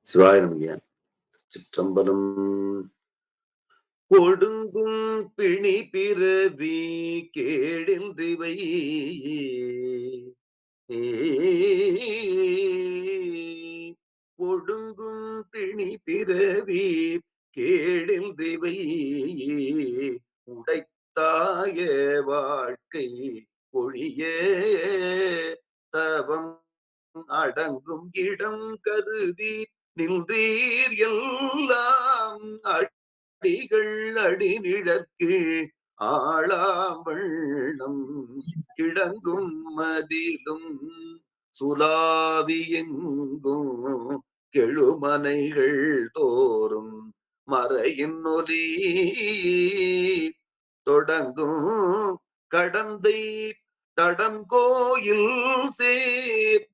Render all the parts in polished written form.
சிவாய நமக. சிற்றம்பலம். ஒடுங்கும் பிணி பிறவி கேடின்றிவை ஒடுங்கும் பிணி பிறவி கேடின்றிவை உடைத்தாய வாழ்க்கை ஒழிய தவம் அடங்கும் இடம் கருதி நின்றீர் எல்லாம் அடிகள் அடிநிழற்கு ஆளாம் வண்ணம் கிடங்கும் மதிலும் சுலாவி எங்கும் கெழுமனைகள் தோறும் மறையின் ஒலி தொடங்கும் கடந்தை தடங்கோயில் சேர்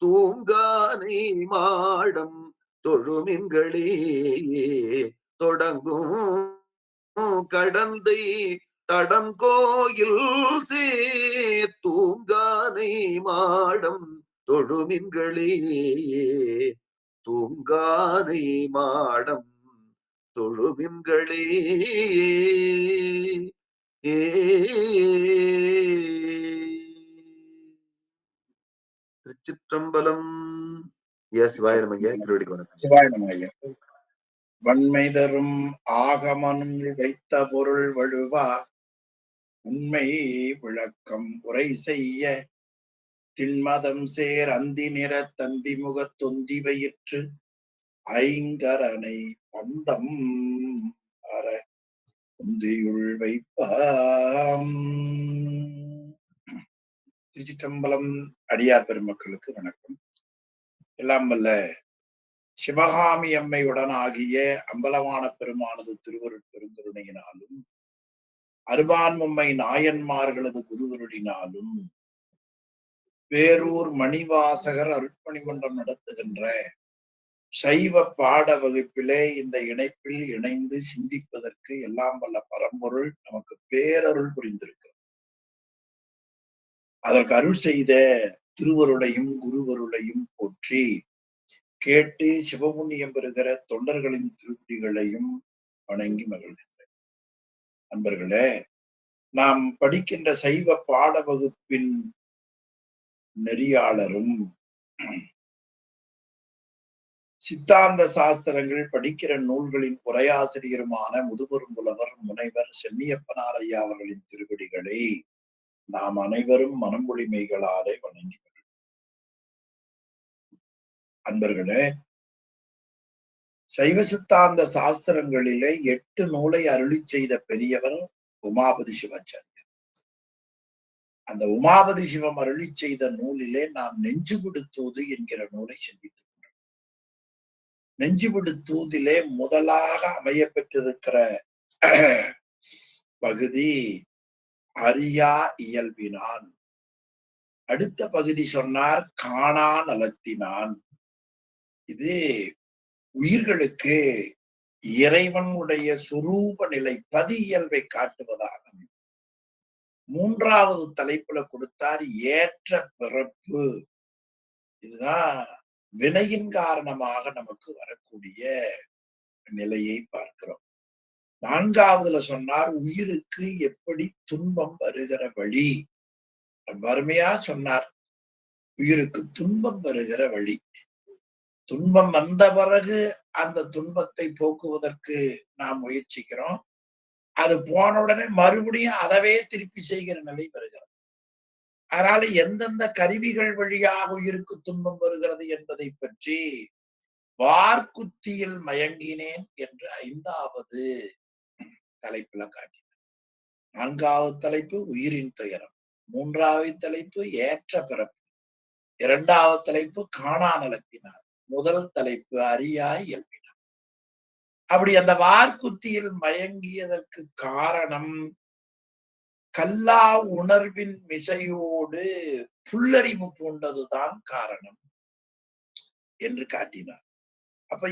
தூங்கானை மாடம் தொழுமின்களே தொடங்கும் கடந்தை தடங்கோயில் சேர் தூங்கானை மாடம் தொழுமின்களே தூங்கானை மாடம் தொழுமின்களே. திருச்சிற்றம்பலம். சிவாய நமக. திருவடிக்கு வணக்கம். சிவாய நமக. வன்மை தரும் ஆகமனும் வைத்த பொருள் வழுவா உண்மை விளக்கம் உரை செய்ய திண்மதம் சேர் அந்தி நிற தந்தி முக தொந்தி வயிற்று ஐங்கரனை பந்தம் அற உந்தியுள் வைப்பாம். திருச்சிற்றம்பலம். அடியார் பெருமக்களுக்கு வணக்கம். எல்லாம் வல்ல சிவகாமி அம்மையுடன் ஆகிய அம்பலவான பெருமானது திருவருட் பெருங்கருணையினாலும் அருபான்மும்மை நாயன்மார்களது குருவருடினாலும் வேரூர் மணிவாசகர் அருட்பணி மன்றம் நடத்துகின்ற சைவ பாட வகுப்பிலே இந்த இணைப்பில் இணைந்து சிந்திப்பதற்கு எல்லாம் வல்ல பரம்பொருள் நமக்கு பேரருள் புரிந்திருக்கிறது. அதற்கு அருள் செய்த திருவருளையும் குருவருளையும் போற்றி கேட்டு சிவபுண்ணியம் பெறுகிற தொண்டர்களின் திருப்பதிகளையும் வணங்கி மகிழ்கின்றேன். நண்பர்களே, நாம் படிக்கின்ற சைவ பாட வகுப்பின் நெறியாளரும் சித்தாந்த சாஸ்திரங்கள் படிக்கிற நூல்களின் உரையாசிரியருமான முதுபெரும்புலவர் முனைவர் சென்னியப்பனார் ஐயா அவர்களின் திருவடிகளை நாம் அனைவரும் மனமொழிமைகளாலே வணங்கி அன்பர்களே, சைவ சித்தாந்த சாஸ்திரங்களிலே 8 நூலை அருளி செய்த பெரியவர் உமாபதி சிவாச்சாரியர். அந்த உமாபதி சிவம் அருளி செய்த நூலிலே நாம் நெஞ்சுபிடுத்தூது என்கிற நூலை சிந்தித்துக் கொண்டோம். நெஞ்சுபிடுத்தூதிலே முதலாக அமைய பெற்றிருக்கிற பகுதி அறியா இயல்பினான். அடுத்த பகுதி சொன்னார் காணா நலத்தினான். இது உயிர்களுக்கு இறைவனுடைய சுரூப நிலை பதி இயல்பை காட்டுவதாக. 3வது தலைப்புல கொடுத்தார் ஏற்ற பிறப்பு. இதுதான் வினையின் காரணமாக நமக்கு வரக்கூடிய நிலையை பார்க்கிறோம். 4வதுல சொன்னார் உயிருக்கு எப்படி துன்பம் வருகிற வழி. வறுமையா சொன்னார் உயிருக்கு துன்பம் வருகிற வழி. துன்பம் வந்த பிறகு அந்த துன்பத்தை போக்குவதற்கு நாம் முயற்சிக்கிறோம். அது போன உடனே மறுபடியும் அதவே திருப்பி செய்கிற நிலை வருகிறது. அதனால எந்தெந்த கருவிகள் வழியாக உயிருக்கு துன்பம் வருகிறது என்பதை பற்றி வார்க்குத்தியில் மயங்கினேன் என்று 5வது தலைப்புல காட்டினார். 4வது தலைப்பு உயிரின் துயரம். 3வது தலைப்பு ஏற்ற பிறப்பு. 2வது தலைப்பு காணா நலத்தினார். முதல் தலைப்பு அறியா இயல்பினார். அப்படி அந்த வார்க்குத்தியில் மயங்கியதற்கு காரணம் கல்லா உணர்வின் மிசையோடு புல்லறிவு பூண்டதுதான் காரணம் என்று காட்டினார். அப்ப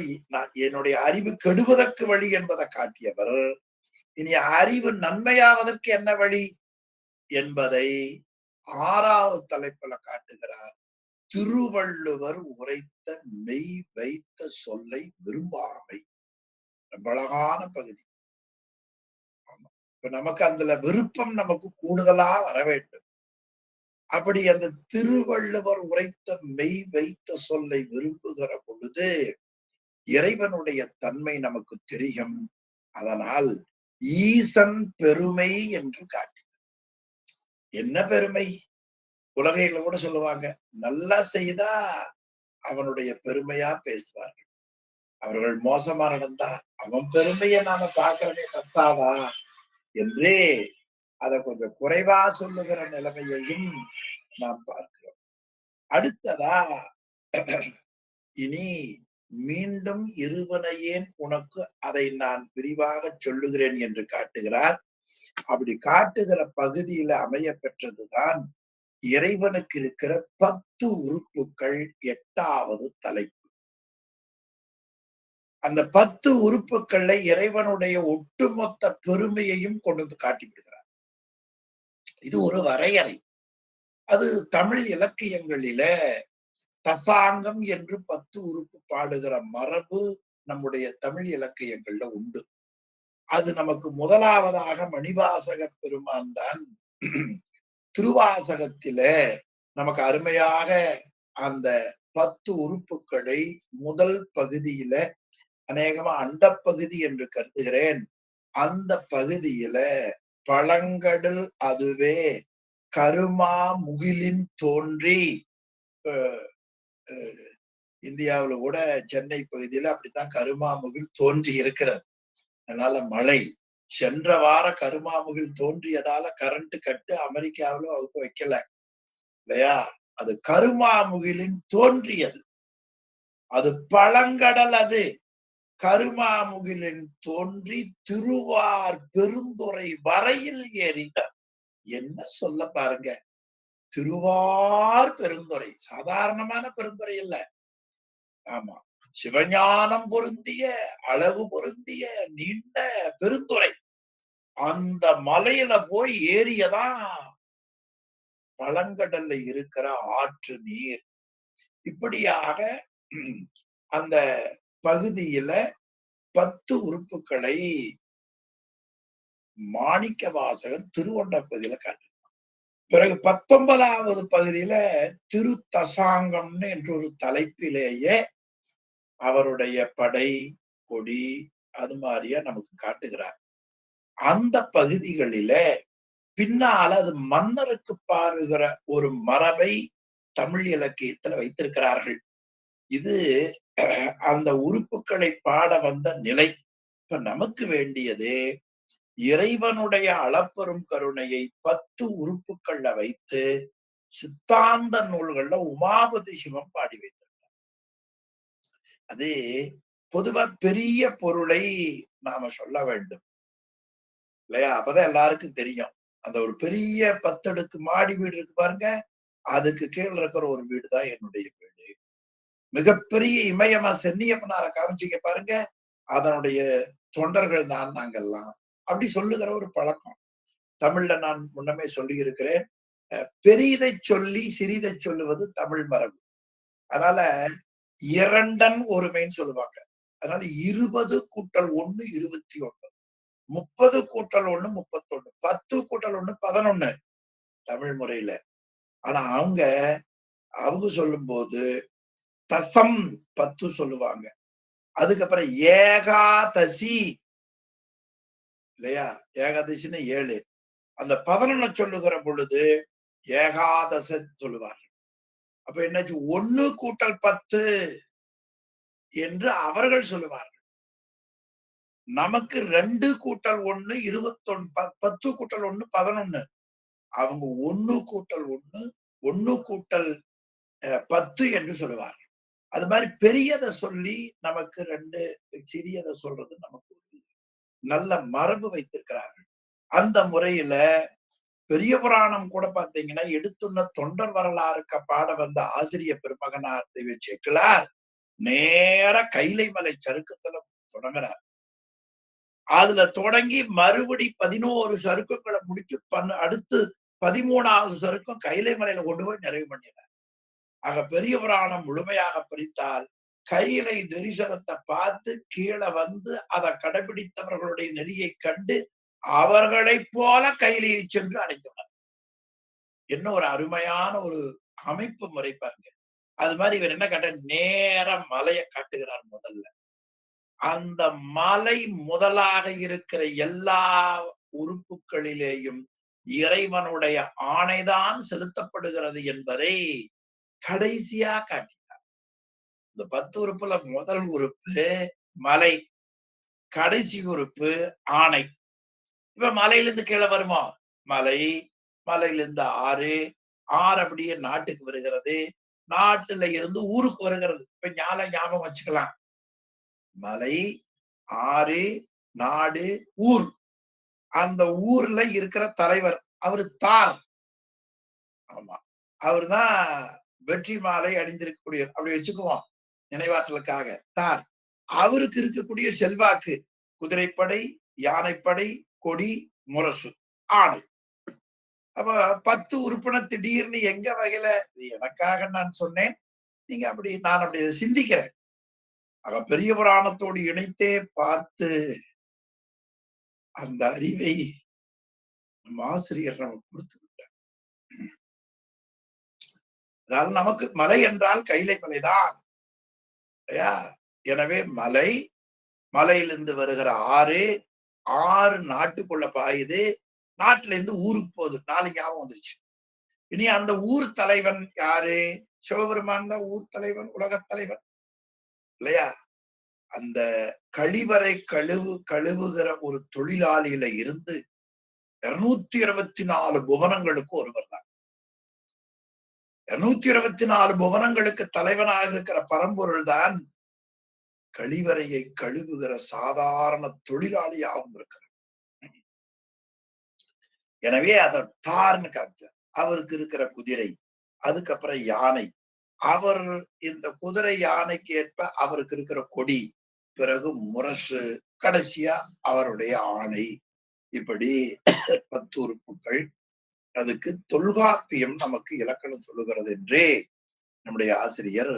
என்னுடைய அறிவு கெடுவதற்கு வழி என்பதை காட்டியவர் இனி அறிவு நன்மையாவதற்கு என்ன வழி என்பதை 6வது தலைப்புல காட்டுகிறார். திருவள்ளுவர் உரைத்த மெய் வைத்த சொல்லை விரும்பாமை. ரொம்ப அழகான பகுதி. இப்ப நமக்கு அதுல விருப்பம் நமக்கு கூடுதலா வர வேண்டும். அப்படி அந்த திருவள்ளுவர் உரைத்த மெய் வைத்த சொல்லை விரும்புகிற பொழுது இறைவனுடைய தன்மை நமக்கு தெரியும். அதனால் ஈசன் பெருமை என்று காட்டி. என்ன பெருமை? உலகையில கூட சொல்லுவாங்க, நல்லா செய்தா அவனுடைய பெருமையா பேசுவார்கள். அவர்கள் மோசமா நடந்தா அவன் பெருமையை நாம பார்க்கறதே தப்பாதா என்றே அதை கொஞ்சம் குறைவா சொல்லுகிற நிலைமையையும் நாம் பார்க்கிறோம். அடுத்ததா இனி மீண்டும் இருவனையேன் உனக்கு அதை நான் விரிவாக சொல்லுகிறேன் என்று காட்டுகிறார். அப்படி காட்டுகிற பகுதியில அமைய பெற்றதுதான் இறைவனுக்கு இருக்கிற 10 உறுப்புகள் 8வது தலைப்பு. அந்த 10 உறுப்புகள்ல இறைவனுடைய ஒட்டுமொத்த பெருமையையும் கொண்டு வந்து காட்டி விடுகிறார். இது ஒரு வரையறை. அது தமிழ் இலக்கியங்களில தசாங்கம் என்று 10 உறுப்பு பாடுகிற மரபு நம்முடைய தமிழ் இலக்கியங்கள்ல உண்டு. அது நமக்கு முதலாவதாக மணிவாசக பெருமான் தான் திருவாசகத்தில நமக்கு அருமையாக அந்த 10 உறுப்புகளை முதல் பகுதியில, அநேகமா அண்டப்பகுதி என்று கருதுகிறேன், அந்த பகுதியில பழங்கடல் அதுவே கருமா முகிலின் தோன்றி, இந்தியாவுல கூட சென்னை பகுதியில அப்படித்தான் கருமாமுகில் தோன்றி இருக்கிறது. அதனால மழை சென்ற வார கருமாமுகில் தோன்றியதால கரண்ட் கட்டு அமெரிக்காவில அவங்க வைக்கல இல்லையா? அது கருமாமுகிலின் தோன்றியது. அது பழங்கடல். அது கருமாமுகிலின் தோன்றி திருவார் பெருந்துறை வரையில் ஏறினார். என்ன சொல்ல பாருங்க, திருவார் பெருந்துறை சாதாரணமான பெருந்துறை இல்ல. ஆமா, சிவஞானம் பொருந்திய அழகு பொருந்திய நீண்ட பெருந்துறை. அந்த மலையில போய் ஏறியதான் பழங்கடல்ல இருக்கிற ஆற்று நீர். இப்படியாக அந்த பகுதியில 10 உறுப்புகளை மாணிக்க வாசகன் திருவொண்டப்பதியில காட்டு. பிறகு 19வது பகுதியில திருத்தசாங்கம்னு என்ற ஒரு தலைப்பிலேயே அவருடைய படை கொடி அது மாதிரியா நமக்கு காட்டுகிறார். அந்த பகுதிகளில பின்னால அது மன்னருக்கு பாருகிற ஒரு மரபை தமிழ் இலக்கியத்துல வைத்திருக்கிறார்கள். இது அந்த உறுப்புகளை பாட வந்த நிலை. இப்ப நமக்கு வேண்டியது இறைவனுடைய அளப்பெரும் கருணையை 10 உறுப்புகள்ல வைத்து சித்தாந்த நூல்கள்ல உமாபதி சிவம் பாடி வைத்திருக்கார். அது பொதுவா பெரிய பொருளை நாம சொல்ல வேண்டும் இல்லையா? அப்பதான் எல்லாருக்கும் தெரியும். அந்த ஒரு பெரிய 10 அடுக்கு மாடி வீடு இருக்கு பாருங்க, அதுக்கு கீழே இருக்கிற ஒரு வீடு தான் என்னுடைய வீடு. மிகப்பெரிய இமயமா சென்னியப்பனார காமிச்சிக்க பாருங்க, அதனுடைய தொண்டர்கள் தான் நாங்கெல்லாம். அப்படி சொல்லுகிற ஒரு பழக்கம் தமிழ்ல நான் முன்னமே சொல்லி இருக்கிறேன். பெரியதை சொல்லி சிறிதை சொல்லுவது தமிழ் மரபு. அதனால இரண்டன் ஒருமைன்னு சொல்லுவாங்க. அதனால 20 கூட்டல் 1 21, 30 கூட்டல் 1 31, 10 கூட்டல் 1 11 தமிழ் முறையில. ஆனா அவங்க சொல்லும் போது தசம் 10 சொல்லுவாங்க. அதுக்கப்புறம் ஏகாதசி இல்லையா? ஏகாதசின்னு 7. அந்த 11 சொல்லுகிற பொழுது ஏகாதச சொல்லுவார்கள். அப்ப என்னாச்சு, 1 கூட்டல் 10 என்று அவர்கள் சொல்லுவார்கள். நமக்கு 2 கூட்டல் 1 21, 10 கூட்டல் 1 11. அவங்க 1 கூட்டல் 1 1 கூட்டல் 10 என்று சொல்லுவார்கள். அது மாதிரி பெரியதை சொல்லி நமக்கு 2, சிறியதை சொல்றது நமக்கு நல்ல மரபு வைத்திருக்கிறார்கள். அந்த முறையில பெரிய புராணம் கூட பாத்தீங்கன்னா எடுத்துள்ள தொண்டர் வரலாறுக்கு பாட வந்த ஆசிரிய பெருமகனார் தெய்வ சேக்கிழார் நேர கைலை மலை சருக்கத்துல தொடங்குறார். அதுல தொடங்கி மறுபடி 11 சருக்குகளை முடிச்சு அடுத்து 13வது சருக்கம் கைலை மலையில கொண்டு போய் நிறைவு பண்ணிடுறார். ஆக பெரிய புராணம் முழுமையாக படித்தால் கையிலை தரிசனத்தை பார்த்து கீழே வந்து அதை கடைபிடித்தவர்களுடைய நெறியை கண்டு அவர்களைப் போல கையிலையை சென்று அடைந்தனர். என்ன ஒரு அருமையான ஒரு அமைப்பு முறை பாருங்க. அது மாதிரி இவர் என்ன காட்ட, நேர மலையை காட்டுகிறார். முதல்ல அந்த மலை முதலாக இருக்கிற எல்லா உறுப்புகளிலேயும் இறைவனுடைய ஆணைதான் செலுத்தப்படுகிறது என்பதை கடைசியா காட்டினார். இந்த 10 உறுப்புல முதல் உறுப்பு மலை, கடைசி உறுப்பு ஆணை. இப்ப மலையிலிருந்து கீழே வருமா? மலை, மலையிலிருந்து ஆறு, ஆறு அப்படியே நாட்டுக்கு வருகிறது, நாட்டுல இருந்து ஊருக்கு வருகிறது. இப்ப ஞாபகம் வச்சுக்கலாம். மலை, ஆறு, நாடு, ஊர். அந்த ஊர்ல இருக்கிற தலைவர் அவரு தார். ஆமா, அவருதான் வெற்றி மாலை அணிந்திருக்கக்கூடிய, அப்படி வச்சுக்குவோம் நினைவாற்றலுக்காக. தார் அவருக்கு இருக்கக்கூடிய செல்வாக்கு குதிரைப்படை, யானைப்படை, கொடி, முரசு, ஆணை. அப்ப 10 உறுப்பினர் திடீர்னு எங்க வகையில, எனக்காக நான் சொன்னேன், நீங்க அப்படி நான் அப்படி சிந்திக்கிறேன். ஆக பெரிய புராணத்தோடு இணைத்தே பார்த்து அந்த அறிவை நம்ம ஆசிரியர் நமக்கு கொடுத்து விட்டார். அதாவது நமக்கு மலை என்றால் கைலை மலைதான். எனவே மலை, மலையிலிருந்து வருகிற ஆறு, ஆறு நாட்டுக்குள்ள பாயுது, நாட்டுல இருந்து ஊருக்கு போகுது. 4 ஞாபகம் வந்துருச்சு. இனி அந்த ஊர் தலைவன் யாரு? சிவபெருமான் தான் ஊர் தலைவன், உலகத் தலைவன் இல்லையா? அந்த கழிவறை கழுவுகிற ஒரு தொழிலாளியில இருந்து 224 புவனங்களுக்கு ஒருவர் தான். 224 புவனங்களுக்கு தலைவனாக இருக்கிற பரம்பொருள் தான் கழிவறையை கழுவுகிற சாதாரண தொழிலாளியாகவும் இருக்கிறார். எனவே அதை தார்னு காமிச்சார். அவருக்கு இருக்கிற குதிரை, அதுக்கப்புறம் யானை, அவர் இந்த குதிரை யானைக்கு ஏற்ப அவருக்கு இருக்கிற கொடி, பிறகு முரசு, கடைசியா அவருடைய ஆணை. இப்படி 10 உறுப்புகள். அதுக்கு தொல்காப்பியம் நமக்கு இலக்கணம் சொல்லுகிறது என்றே நம்முடைய ஆசிரியர்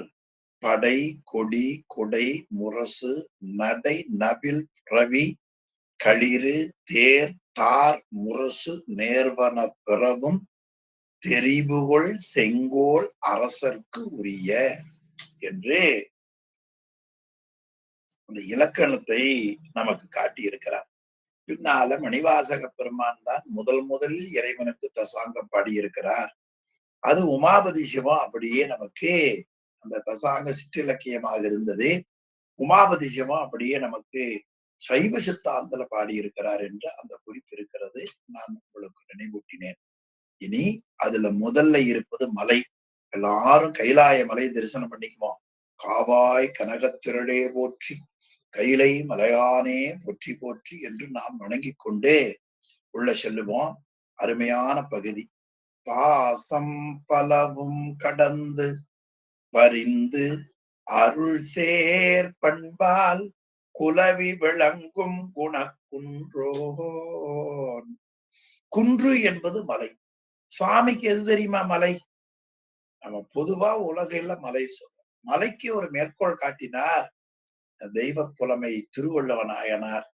படை, கொடி, கொடை, முரசு, நடை, நவில், ரவி, களிறு, தேர், தார், முரசு, நேர்வன பிறவும் தெரிவுகொள் செங்கோல் அரசர்க்கு உரிய என்று அந்த இலக்கணத்தை நமக்கு காட்டி இருக்கிறார். பின்னால மணிவாசக பெருமான் தான் முதலில் இறைவனுக்கு தசாங்கம் பாடியிருக்கிறார். அது உமாபதி சிவம் அப்படியே நமக்கு அந்த தசாங்க சிற்றிலக்கியமாக இருந்தது. உமாபதி சிவம் அப்படியே நமக்கு சைவ சித்தாந்தல பாடியிருக்கிறார் என்று அந்த குறிப்பு இருக்கிறது. நான் உங்களுக்கு நினைவூட்டினேன். இனி அதுல முதல்ல இருப்பது மலை. எல்லாரும் கைலாய மலை தரிசனம் பண்ணிக்குவோம். காவாய் கனகத்திரளே போற்றி, கைலை மலையானே போற்றி போற்றி என்று நாம் வணங்கிக் கொண்டே உள்ள செல்லுவோம். அருமையான பகுதி. பாசம் பலவும் கடந்து பரிந்து அருள் சேர் பண்பால் குலவி விளங்கும் குணக்குன்றோன். குன்று என்பது மலை. சுவாமிக்கு எது தெரியுமா மலை? நம்ம பொதுவா உலகில மலை சொல்றோம். மலைக்கு ஒரு மேற்கோள் காட்டினார் தெய்வ புலமை திருவள்ளுவ நாயனார்.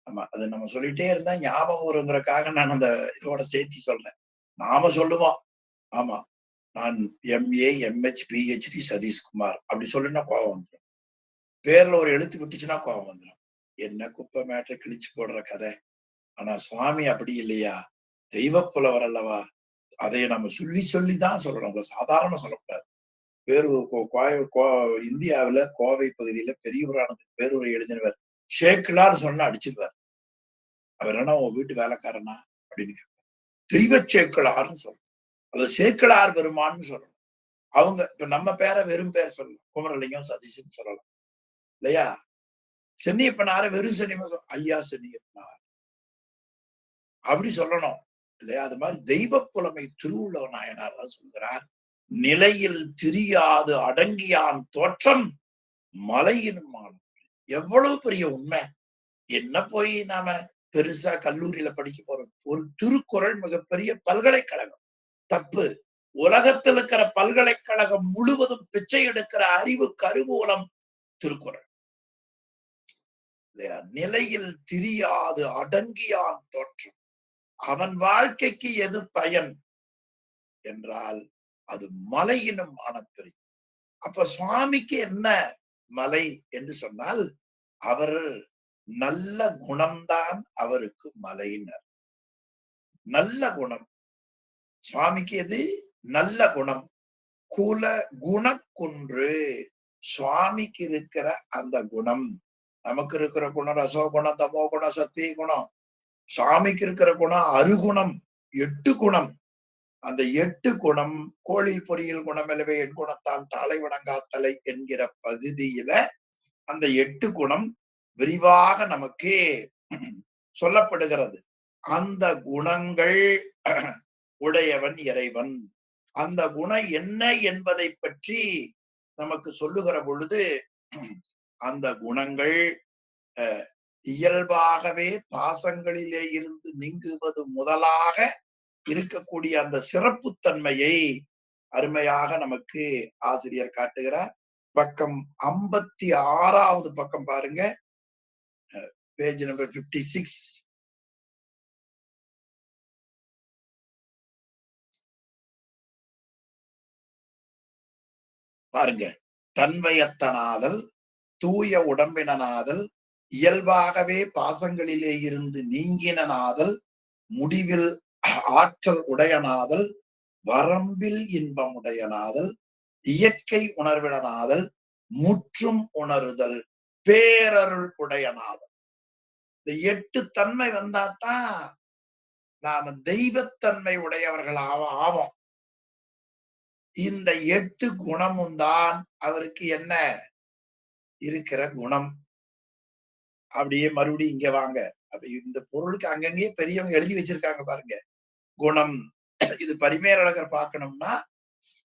ஆமா, அது நம்ம சொல்லிட்டே இருந்தா ஞாபகம் வருங்கிறதுக்காக நான் அந்த இதோட சேர்த்து சொல்றேன். நாம சொல்லுவோம், ஆமா நான் MA MH PhD சதீஷ்குமார் அப்படி சொல்லுன்னா கோபம் வந்துடும். பேர்ல ஒரு எழுத்து விட்டுச்சுன்னா கோபம் வந்துடும். என்ன குப்பை மேட்டை கிழிச்சு போடுற கதை. ஆனா சுவாமி அப்படி இல்லையா, தெய்வ புலவர் அல்லவா. அதை நம்ம சொல்லிதான் சொல்லணும், சாதாரண சொல்லக்கூடாது. இந்தியாவில கோவை பகுதியில பெரிய புராணத்துக்கு பேருரை எழுதினவர் சேக்கிழார் சொன்னா அடிச்சிருவார். அவர் என்ன உன் வீட்டு வேலைக்காரனா அப்படின்னு கேட்பார். தெய்வ சேக்கிழார்னு சொல்லணும், அது சேக்கிழார் பெருமான்னு சொல்லணும். அவங்க இப்ப நம்ம பேரை வெறும் பேர் சொல்லலாம், குமரலிங்கம் சதீஷ்ன்னு சொல்லலாம் இல்லையா. சென்னியப்பனார வெறும் சென்னியப்பன் ஐயா சென்னியப்பனார் அப்படி சொல்லணும் இல்லையா. அது மாதிரி தெய்வ புலமை திருவள்ளுவ நாயனார் தான் சொல்கிறார், நிலையில் திரியாது அடங்கியான் தோற்றம் மலையினும் ஆளும். எவ்வளவு பெரிய உண்மை. என்ன போய் நாம பெருசா கல்லூரியில படிக்க போறோம். ஒரு திருக்குறள் மிகப்பெரிய பல்கலைக்கழகம். தப்பு. உலகத்தில் இருக்கிற பல்கலைக்கழகம் முழுவதும் பிச்சை எடுக்கிற அறிவு கருவூலம் திருக்குறள். நிலையில் திரியாது அடங்கியான் தோற்றம். அவன் வாழ்க்கைக்கு எது பயன் என்றால் அது மலையினும் ஆனப்பெரிய. அப்ப சுவாமிக்கு என்ன மலை என்று சொன்னால் அவர் நல்ல குணம்தான் அவருக்கு மலையினர். நல்ல குணம் சுவாமிக்கு எது? நல்ல குணம். குல குணக்குன்று சுவாமிக்கு இருக்கிற அந்த குணம். நமக்கு இருக்கிற குணம் ரசோ குணம், தமோ குணம், சத்திய குணம். சுவாமிக்கு இருக்கிற குணம் அருகுணம், 8 குணம். அந்த 8 குணம் கோளில் பொறியில் குணமெலவே என் குணத்தான் தாளை வணங்காத்தலை என்கிற பகுதியில அந்த 8 குணம் விரிவாக நமக்கு சொல்லப்படுகிறது. அந்த குணங்கள் உடையவன் இறைவன். அந்த குணம் என்ன என்பதை பற்றி நமக்கு சொல்லுகிற பொழுது அந்த குணங்கள் இயல்பாகவே பாசங்களிலே இருந்து நீங்குவது முதலாக இருக்கக்கூடிய அந்த சிறப்புத்தன்மையை அருமையாக நமக்கு ஆசிரியர் காட்டுகிறார். பக்கம் 56வது பக்கம் பாருங்க, பேஜ் நம்பர் 56. பாருங்க, தன்வயத்தனாதல், தூய உடம்பினனாதல், இயல்பாகவே பாசங்களிலே இருந்து நீங்கினாதல், முடிவில் ஆற்றல் உடையனாதல், வரம்பில் இன்பம் உடையனாதல், இயற்கை உணர்விடனாதல், முற்றும் உணருதல், பேரருள் உடையனாதல். இந்த 8 தன்மை வந்தாதான் நாம தெய்வத்தன்மை உடையவர்கள் ஆவோம். இந்த 8 குணமும் தான் அவருக்கு என்ன இருக்கிற குணம். அப்படியே மறுபடியும் இங்க வாங்க. அப்ப இந்த பொருளுக்கு அங்கங்கே பெரியவங்க எழுதி வச்சிருக்காங்க பாருங்க. குணம். இது பரிமேலழகர் பார்க்கணும்னா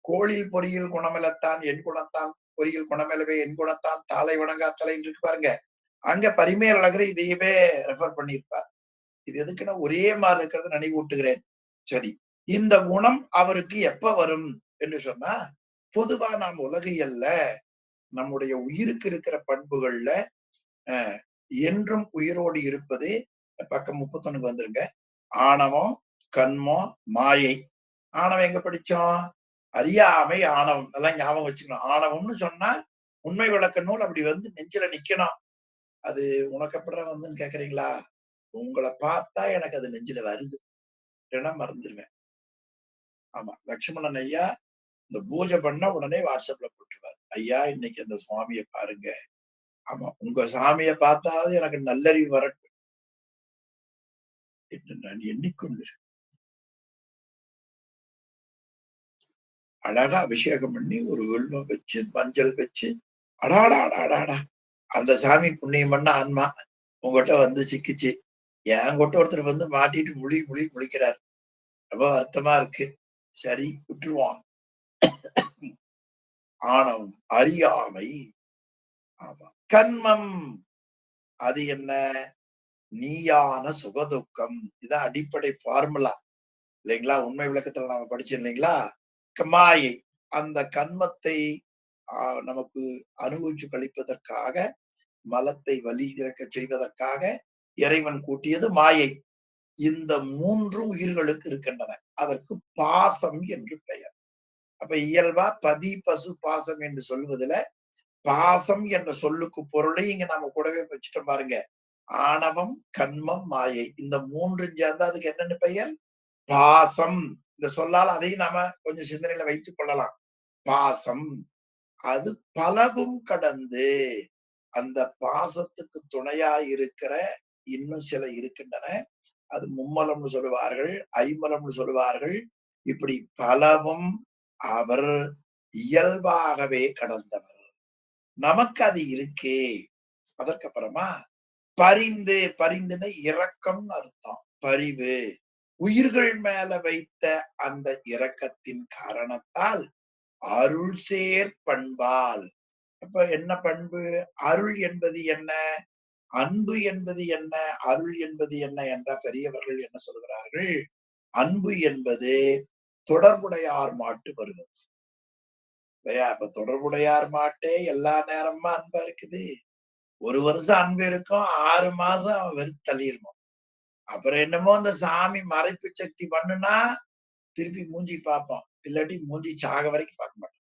கோளில் பொறியில் குணமெலத்தான் என் குணத்தான் பொறியில் குணமெலவே என் குணத்தான் தாளை வணங்காத்தலை இருக்கு பாருங்க. அங்க பரிமேலழகர் இதையவே ரெஃபர் பண்ணியிருப்பார். இது எதுக்குன்னா ஒரே மாதிரி இருக்கிறது நினைவூட்டுகிறேன். சரி, இந்த குணம் அவருக்கு எப்ப வரும் என்று சொன்னா, பொதுவா நாம் உலகியல்ல நம்முடைய உயிருக்கு இருக்கிற பண்புகள்ல என்றும் உயிரோடு இருப்பது, பக்கம் 31 வந்துருங்க, ஆணவம், கண்மம், மாயை. ஆணவம் எங்க படிச்சோம்? அறியாமை ஆணவம். அதெல்லாம் ஞாபகம் வச்சுக்கணும். ஆணவம்னு சொன்னா உண்மை விளக்க நூல் அப்படி வந்து நெஞ்சில நிக்கணும். அது உனக்கு அப்புறம் வந்துன்னு கேக்குறீங்களா? உங்களை பார்த்தா எனக்கு அது நெஞ்சில வருது, இல்லைன்னா மறந்துடுவேன். ஆமா, லட்சுமணன் ஐயா இந்த பூஜை பண்ண உடனே வாட்ஸ்அப்ல போட்டுருவார், ஐயா இன்னைக்கு அந்த சுவாமியை பாருங்க. ஆமா, உங்க சாமியை பார்த்தாவது எனக்கு நல்லறிவு வரட்டும் என்று நான் எண்ணிக்கொண்டு அழகா அபிஷேகம் பண்ணி ஒரு வெல்வம் வச்சு மஞ்சள் வச்சு, அடாடா அடாடாடா அந்த சாமி புண்ணியம் பண்ண ஆன்மா உங்ககிட்ட வந்து சிக்கிச்சு. என்கிட்ட ஒருத்தர் வந்து மாட்டிட்டு முழிக்கிறார். ரொம்ப வருத்தமா இருக்கு. சரி, விட்டுருவான். ஆணவம் அறியாமை. ஆமா, கண்மம் அது என்ன? நீயான சுகதுக்கம். இதான் அடிப்படை ஃபார்முலா இல்லைங்களா? உண்மை விளக்கத்துல நாம படிச்சோம் இல்லைங்களா? மாயை. அந்த கண்மத்தை நமக்கு அனுபவிச்சு கழிப்பதற்காக, மலத்தை வலி இறக்க செய்வதற்காக இறைவன் கூட்டியது மாயை. இந்த 3 உயிர்களுக்கு இருக்கின்றன. அதற்கு பாசம் என்று பெயர். அப்ப இயல்பா பதி பசு பாசம் என்று சொல்வதுல பாசம் என்ற சொல்லுக்கு பொருளை இங்க நாம கூடவே வச்சுட்டோம் பாருங்க. ஆணவம், கண்மம், மாயை. இந்த 3 சேர்ந்தா அதுக்கு என்னன்னு பெயர்? பாசம். இந்த சொல்லால் அதையும் நாம கொஞ்சம் சிந்தனையில வைத்துக் கொள்ளலாம். பாசம். அது பலவும் கடந்து அந்த பாசத்துக்கு துணையா இருக்கிற இன்னும் சில இருக்கின்றன. அது மும்மலம்னு சொல்லுவார்கள், ஐம்மலம்னு சொல்லுவார்கள். இப்படி பலவும் அவர் இயல்பாகவே கடந்தவர். நமக்கு அது இருக்கே. அதற்கப்புறமா பரிந்து, பரிந்துன்னு இரக்கம் அர்த்தம். பரிவு, உயிர்கள் மேல வைத்த அந்த இரக்கத்தின் காரணத்தால் அருள் சேர் பண்பால். அப்ப என்ன பண்பு? அருள் என்பது என்ன? அன்பு என்பது என்ன? அருள் என்பது என்ன என்ற பெரியவர்கள் என்ன சொல்கிறார்கள்? அன்பு என்பது தொடர்புடையார் மாட்டு வருவது இல்லையா? இப்ப தொடர்புடையார் மாட்டே எல்லா நேரமும் அன்பா இருக்குது. ஒரு வருஷம் அன்பு இருக்கும், 6 மாசம் அவன் வெறுத்து தள்ளிருவான். அப்புறம் என்னமோ அந்த சாமி மறைப்பு சக்தி பண்ணுனா திருப்பி மூஞ்சி பார்ப்போம், இல்லாட்டி மூஞ்சி சாக வரைக்கும் பார்க்க மாட்டோம்.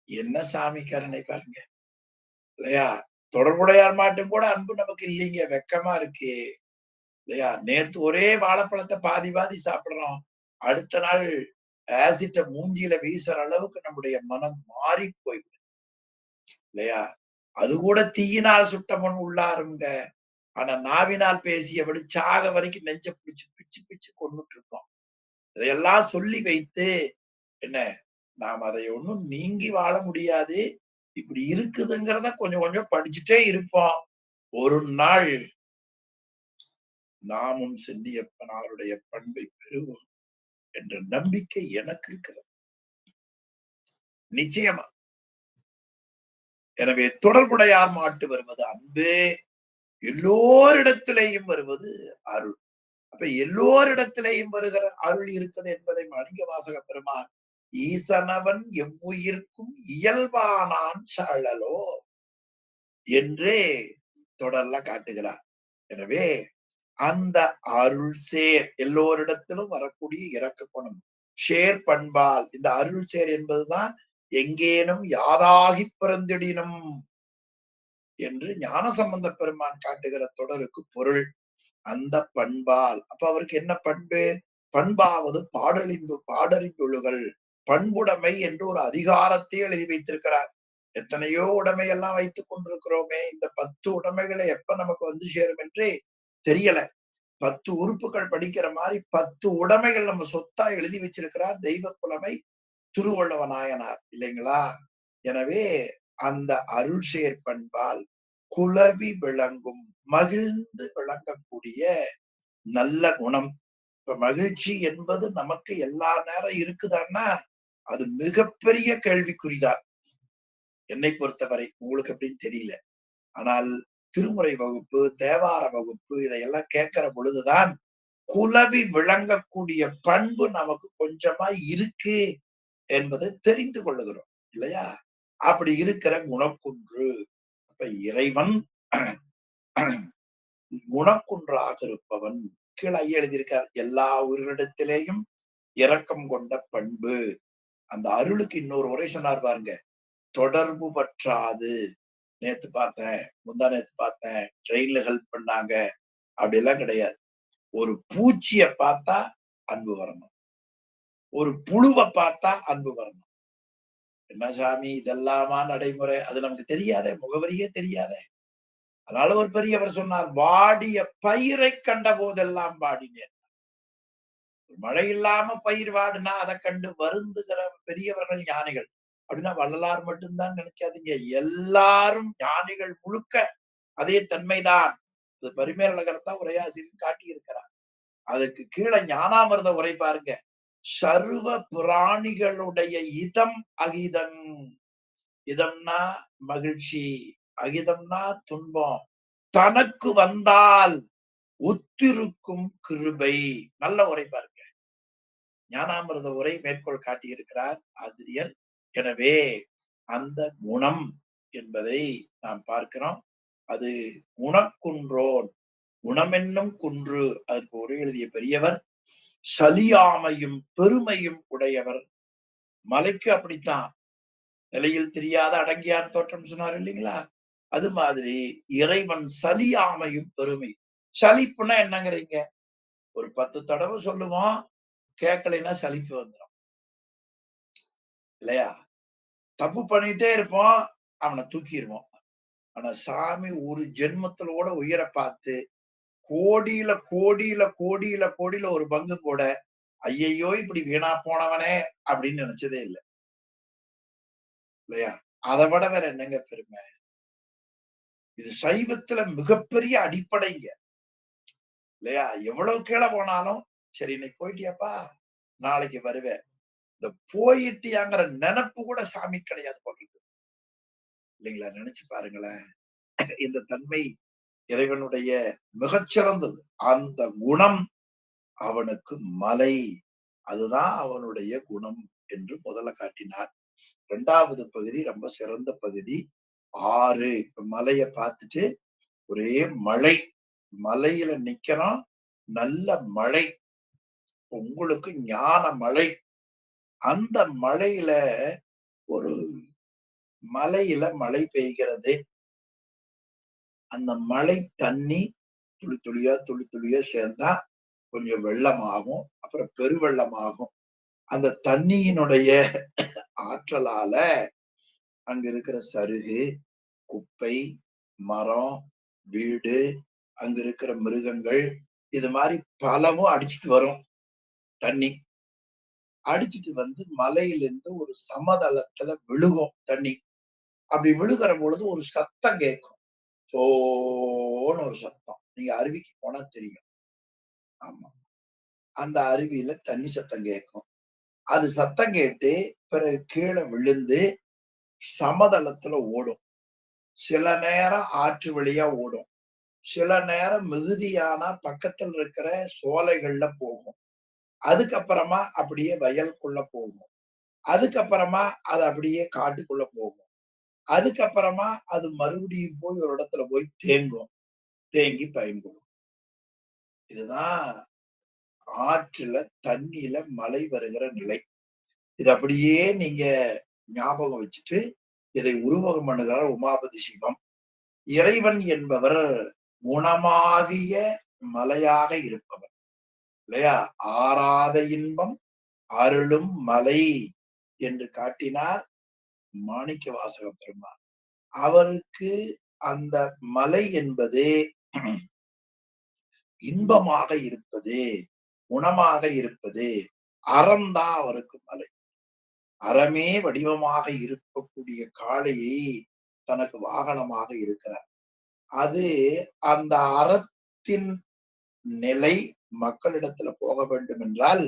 என்ன சாமி கருணை பாருங்க இல்லையா? தொடர்புடையார் மாட்டும் கூட அன்பு நமக்கு இல்லைங்க, வெக்கமா இருக்கு இல்லையா? நேத்து ஒரே வாழைப்பழத்தை பாதி பாதி சாப்பிடுறோம், அடுத்த நாள் ஆசிட்ட மூஞ்சியில வீசுற அளவுக்கு நம்முடைய மனம் மாறி போய்விடும் இல்லையா? அது கூட தீயினால் சுட்ட மண் உள்ளாருங்க. ஆனா நாவினால் பேசியபடி சாக வரைக்கும் நெஞ்ச பிடிச்சு பிச்சு பிச்சு கொண்டுட்டு இருக்கோம். இதையெல்லாம் சொல்லி வைத்து என்ன, நாம் அதை ஒண்ணும் நீங்கி வாழ முடியாது. இப்படி இருக்குதுங்கிறத கொஞ்சம் கொஞ்சம் படிச்சுட்டே இருப்போம். ஒரு நாள் நாமும் சென்னியப்பனாருடைய பண்பை பெறுவோம் என்ற நம்பிக்கை எனக்கு இருக்கிறது, நிச்சயமா. எனவே தொடர்புடையார் மாட்டு வருவது அன்பு, எல்லோரிடத்திலேயும் வருவது அருள். அப்ப எல்லோரிடத்திலேயும் வருகிற அருள் இருக்குது என்பதை மாணிக்க வாசக பெருமான் ஈசனவன் எவ்வுயிர்க்கும் இயல்பானான் சழலோ என்று தொடர்ல காட்டுகிறார். எனவே அந்த அருள் சேர் எல்லோரிடத்திலும் வரக்கூடிய இரக்க குணம் ஷேர் பண்பால், இந்த அருள் சேர் என்பதுதான் எங்கேனும் யாதாகி பிறந்திடினும் என்று ஞானசம்பந்த பெருமான் காட்டுகிற தொடருக்கு பொருள். அந்த பண்பால் அப்ப அவருக்கு என்ன பண்பு? பண்பாவது பாடறிந்துள்ளுகள், பண்புடைமை என்று ஒரு அதிகாரத்தை எழுதி வைத்திருக்கிறார். எத்தனையோ உடைமையெல்லாம் வைத்துக் கொண்டிருக்கிறோமே, இந்த 10 உடைமைகளை எப்ப நமக்கு வந்து சேரும் என்று தெரியல. 10 உறுப்புகள் படிக்கிற மாதிரி 10 உடைமைகள் நம்ம சொத்தா எழுதி வச்சிருக்கிறார் தெய்வ புலமை திருவள்ளுவ நாயனார் இல்லைங்களா? எனவே அந்த அருள் சேர் பண்பால் குலவி விளங்கும், மகிழ்ந்து விளங்கக்கூடிய நல்ல குணம். இப்ப மகிழ்ச்சி என்பது நமக்கு எல்லா நேரம் இருக்குதான்னா அது மிகப்பெரிய கேள்விக்குறிதான் என்னை பொறுத்தவரை. உங்களுக்கு எப்படின்னு தெரியல. ஆனால் திருமுறை வகுப்பு, தேவார வகுப்பு இதையெல்லாம் கேட்கிற பொழுதுதான் குலவி விளங்கக்கூடிய பண்பு நமக்கு கொஞ்சமா இருக்கு என்பதை தெரிந்து கொள்ளுகிறோம் இல்லையா? அப்படி இருக்கிற குணக்குன்று. அப்ப இறைவன் குணக்குன்றாக இருப்பவன். கீழே ஐயா எழுதியிருக்கார், எல்லா உயிரிடத்திலேயும் இரக்கம் கொண்ட பண்பு. அந்த அருளுக்கு இன்னொரு உரை சொன்னார் பாருங்க, தொடர்பு பற்றாது. நேத்து பார்த்தேன், முந்தா நேத்து பார்த்தேன், ட்ரெயின்ல ஹெல்ப் பண்ணாங்க, அப்படி எல்லாம் கிடையாது. ஒரு பூச்சிய பார்த்தா அன்பு வரணும், ஒரு புழுவை பார்த்தா அன்பு வரணும். என்ன சாமி இதெல்லாமா நடைமுறை? அது நமக்கு தெரியாதே, முகவரியே தெரியாதே. அதனால ஒரு பெரியவர் சொன்னார், வாடிய பயிரை கண்ட போதெல்லாம் வாடினேன். மழை இல்லாம பயிர் வாடுனா அதை கண்டு வருந்துகிற பெரியவர்கள் ஞானிகள். அப்படின்னா வள்ளலார் மட்டும்தான் நினைக்காதீங்க, எல்லாரும் ஞானிகள் முழுக்க அதே தன்மைதான். அது பரிமேலழகர்தான் உரையாசிரியர் காட்டி இருக்கிறார். அதுக்கு கீழே ஞானாமிர்த உரை பாருங்க, சர்வ பிராணிகளுடைய இதம் அகிதம். இதம்னா மகிழ்ச்சி, அகிதம்னா துன்பம். தனக்கு வந்தால் ஒத்திருக்கும் கிருபை. நல்ல உரை பாருங்க, ஞானாமிர்த உரை மேற்கோள் காட்டியிருக்கிறார் ஆசிரியர். எனவே அந்த குணம் என்பதை நாம் பார்க்கிறோம். அது குணக்குன்றோன், குணமென்னும் குன்று. அதற்கு உரை எழுதிய பெரியவர் சலியாமையும் பெருமையும் உடையவர். மலைக்கு அப்படித்தான், நிலையில் தெரியாத அடங்கியார் தோற்றம் சொன்னார் இல்லைங்களா? அது மாதிரி இறைவன் சலியாமையும் பெருமை. சலிப்புன்னா என்னங்கிறீங்க? ஒரு 10 தடவை சொல்லுவோம், கேட்கலைன்னா சலிப்பு வந்துடும் இல்லையா? தப்பு பண்ணிட்டே இருப்போம், அவனை தூக்கிடுவோம். ஆனா சாமி ஒரு ஜென்மத்துல கூட உயிரை பார்த்து கோடியில கோடியில கோடியில கோடியில ஒரு பங்கு கூட ஐயையோ இப்படி வீணா போனவனே அப்படின்னு நினைச்சதே இல்லை இல்லையா? அதை விட வேற என்னங்க பெருமை? இது சைவத்துல மிகப்பெரிய அடிப்படைங்க இல்லையா? எவ்வளவு கீழே போனாலும் சரி இன்னைக்கு போயிட்டியாப்பா, நாளைக்கு வருவேன், இந்த போயிட்டியாங்கிற நினைப்பு கூட சாமி கிடையாது போட்டிருக்கு இல்லைங்களா? நினைச்சு பாருங்களேன். இந்த தன்மை இறைவனுடைய மிகச்சிறந்தது. அந்த குணம் அவனுக்கு மலை. அதுதான் அவனுடைய குணம் என்று முதல்ல காட்டினார். இரண்டாவது பகுதி ரொம்ப சிறந்த பகுதி. ஆறு. இப்ப மலையை பார்த்துட்டு ஒரே மழை, மலையில நிக்கிறோம், நல்ல மழை, உங்களுக்கு ஞான மழை. அந்த மழையில ஒரு மலையில மழை பெய்கிறது. அந்த மழை தண்ணி துளி துளியா துளி துளியா சேர்ந்தா கொஞ்சம் வெள்ளமாகும், அப்புறம் பெருவெள்ளமாகும். அந்த தண்ணியினுடைய ஆற்றலால அங்க இருக்கிற சருகு, குப்பை, மரம், வீடு, அங்க இருக்கிற மிருகங்கள், இது மாதிரி பலவும் அடிச்சுட்டு வரும். தண்ணி அடிச்சுட்டு வந்து மலையிலிருந்து ஒரு சமதளத்துல விழுகும் தண்ணி. அப்படி விழுகிற பொழுது ஒரு சத்தம் கேட்கும். சோன்னு ஒரு சத்தம். நீங்க அருவிக்கு போனா தெரியும். ஆமா, அந்த அருவியில தண்ணி சத்தம் கேட்கும். அது சத்தம் கேட்டு பிறகு கீழே விழுந்து சமதளத்துல ஓடும். சில நேரம் ஆற்று வழியா ஓடும், சில நேரம் மிகுதியான பக்கத்துல இருக்கிற சோலைகள்ல போகும். அதுக்கப்புறமா அப்படியே வயலுக்குள்ள போகும். அதுக்கப்புறமா அது அப்படியே காட்டுக்குள்ள போகும். அதுக்கப்புறமா அது மறுபடியும் போய் ஒரு இடத்துல போய் தேங்கும், தேங்கி பயன்படும். இதுதான் ஆற்றுல தண்ணியில மழை வருகிற நிலை. இது அப்படியே நீங்க ஞாபகம் வச்சுட்டு இதை உருவகம் பண்ணுகிறார் உமாபதி சிவம். இறைவன் என்பவர் குணமாகிய மலையாக இருப்பவர் இல்லையா? ஆறாத இன்பம் அருளும் மலை என்று காட்டினார் மாணிக்க வாசக பெருமான். அவருக்கு அந்த மலை என்பது இன்பமாக இருப்பது, குணமாக இருப்பது, அறம்தான் அவருக்கு மலை. அறமே வடிவமாக இருக்கக்கூடிய காளையை தனக்கு வாகனமாக இருக்கிறார். அது அந்த அறத்தின் நிலை மக்களிடத்துல போக வேண்டும் என்றால்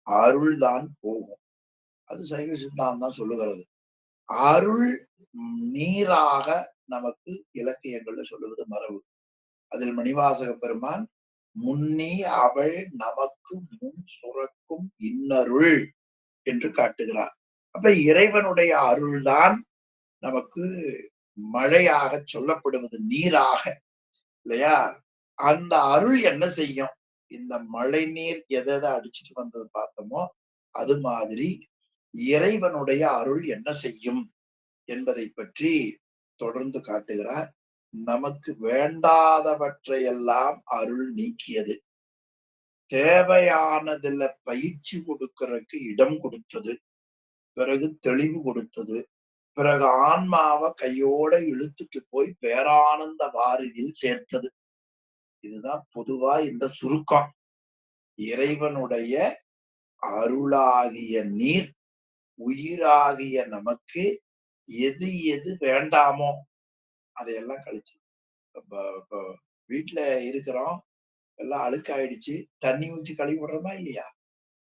அருள் தான் போகும். அது சைவ சித்தாந்தம் தான் சொல்லுகிறது. அருள் நீராக நமக்கு இலக்கியங்கள்ல சொல்லுவது மரபு. அதில் மணிவாசக பெருமான் முன்னி அவள் நமக்கு முன் சுரக்கும் இன்னருள் என்று காட்டுகிறார். அப்ப இறைவனுடைய அருள்தான் நமக்கு மழையாக சொல்லப்படுவது, நீராக இல்லையா? அந்த அருள் என்ன செய்யும்? இந்த மழை நீர் எதை அடிச்சுட்டு வந்தது பார்த்தோமோ அது மாதிரி இறைவனுடைய அருள் என்ன செய்யும் என்பதை பற்றி தொடர்ந்து காட்டுகிறார். நமக்கு வேண்டாதவற்றையெல்லாம் அருள் நீக்கியது, தேவையானதுல பயிற்சி கொடுக்கறதுக்கு இடம் கொடுத்தது, பிறகு தெளிவு கொடுத்தது, பிறகு ஆன்மாவை கையோட இழுத்துட்டு போய் பேரானந்த வாரிதில் சேர்த்தது. இதுதான் பொதுவா இந்த சுருக்கம். இறைவனுடைய அருளாகிய நீர் உயிராகிய நமக்கு எது எது வேண்டாமோ அதையெல்லாம் கழிச்சு. வீட்டுல இருக்கிறோம், எல்லாம் அழுக்காயிடுச்சு, தண்ணி ஊற்றி கழுவி விடுறோமா இல்லையா?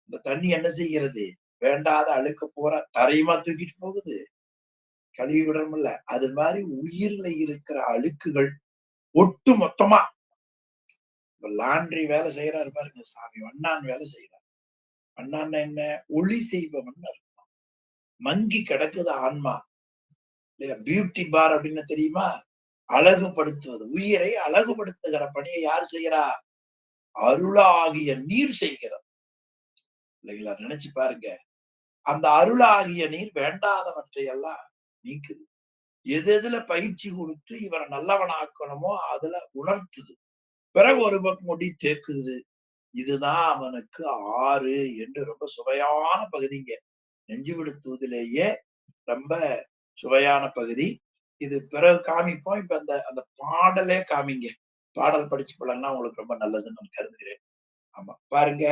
இந்த தண்ணி என்ன செய்கிறது? வேண்டாத அழுக்க பூரா தரையுமா தூக்கிட்டு போகுது, கழுவி விடுறோம்ல. அது மாதிரி உயிர்ல இருக்கிற அழுக்குகள் ஒட்டு மொத்தமா, லாண்ட்ரி வேலை செய்யறாரு பாருங்க சாமி, வண்ணான் வேலை செய்யறாரு. வண்ணான் என்ன? ஒளி செய்பவன் அர்த்தம். மங்கி கிடக்குது ஆன்மா இல்லையா? பியூட்டி பார் அப்படின்னு தெரியுமா? அழகுபடுத்துவது, உயிரை அழகுபடுத்துகிற பணியை யார் செய்யறா? அருளாகிய நீர் செய்கிறது இல்லைங்களா? நினைச்சு பாருங்க. அந்த அருளாகிய நீர் வேண்டாதவற்றை எல்லாம் நீக்குது. எது எதுல பயிற்சி கொடுத்து இவரை நல்லவனாக்கணுமோ அதுல உணர்த்துது. பிறகு ஒரு பக்கம் முடி தேக்குது. இதுதான் அவனுக்கு ஆறு என்று ரொம்ப சுவையான பகுதிங்க. நெஞ்சு விடுத்துவதிலேயே ரொம்ப சுவையான பகுதி இது. பிறகு காமிப்போம். இப்ப அந்த அந்த பாடலே காமிங்க. பாடல் படிச்சு போலன்னா உங்களுக்கு ரொம்ப நல்லதுன்னு நான் கருதுகிறேன். ஆமா, பாருங்க.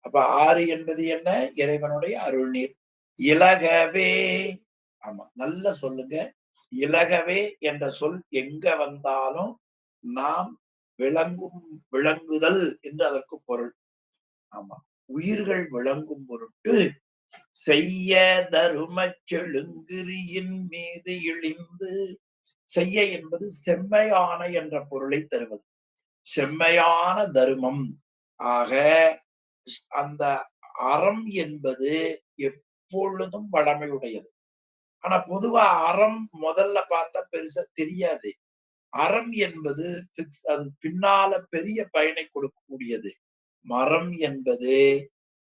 அப்ப ஆறு என்பது என்ன? இறைவனுடைய அருள் நீர். இலகவே, ஆமா, நல்லா சொல்லுங்க. இலகவே என்ற சொல் எங்க வந்தாலும் நாம் விளங்குதல் என்று அதற்கு பொருள். ஆமா, உயிர்கள் விளங்கும் பொருட்டு செய்ய தரும செழுங்கிரியின் மீது இழிந்து. செய்ய என்பது செம்மையான என்ற பொருளை தருவது. செம்மையான தருமம் ஆக அந்த அறம் என்பது எப்பொழுதும் வளமையுடையது. ஆனா பொதுவா அறம் முதல்ல பார்த்தா பெருசா தெரியாது. அறம் என்பது அது பின்னால பெரிய பயனை கொடுக்கக்கூடியது. மரம் என்பது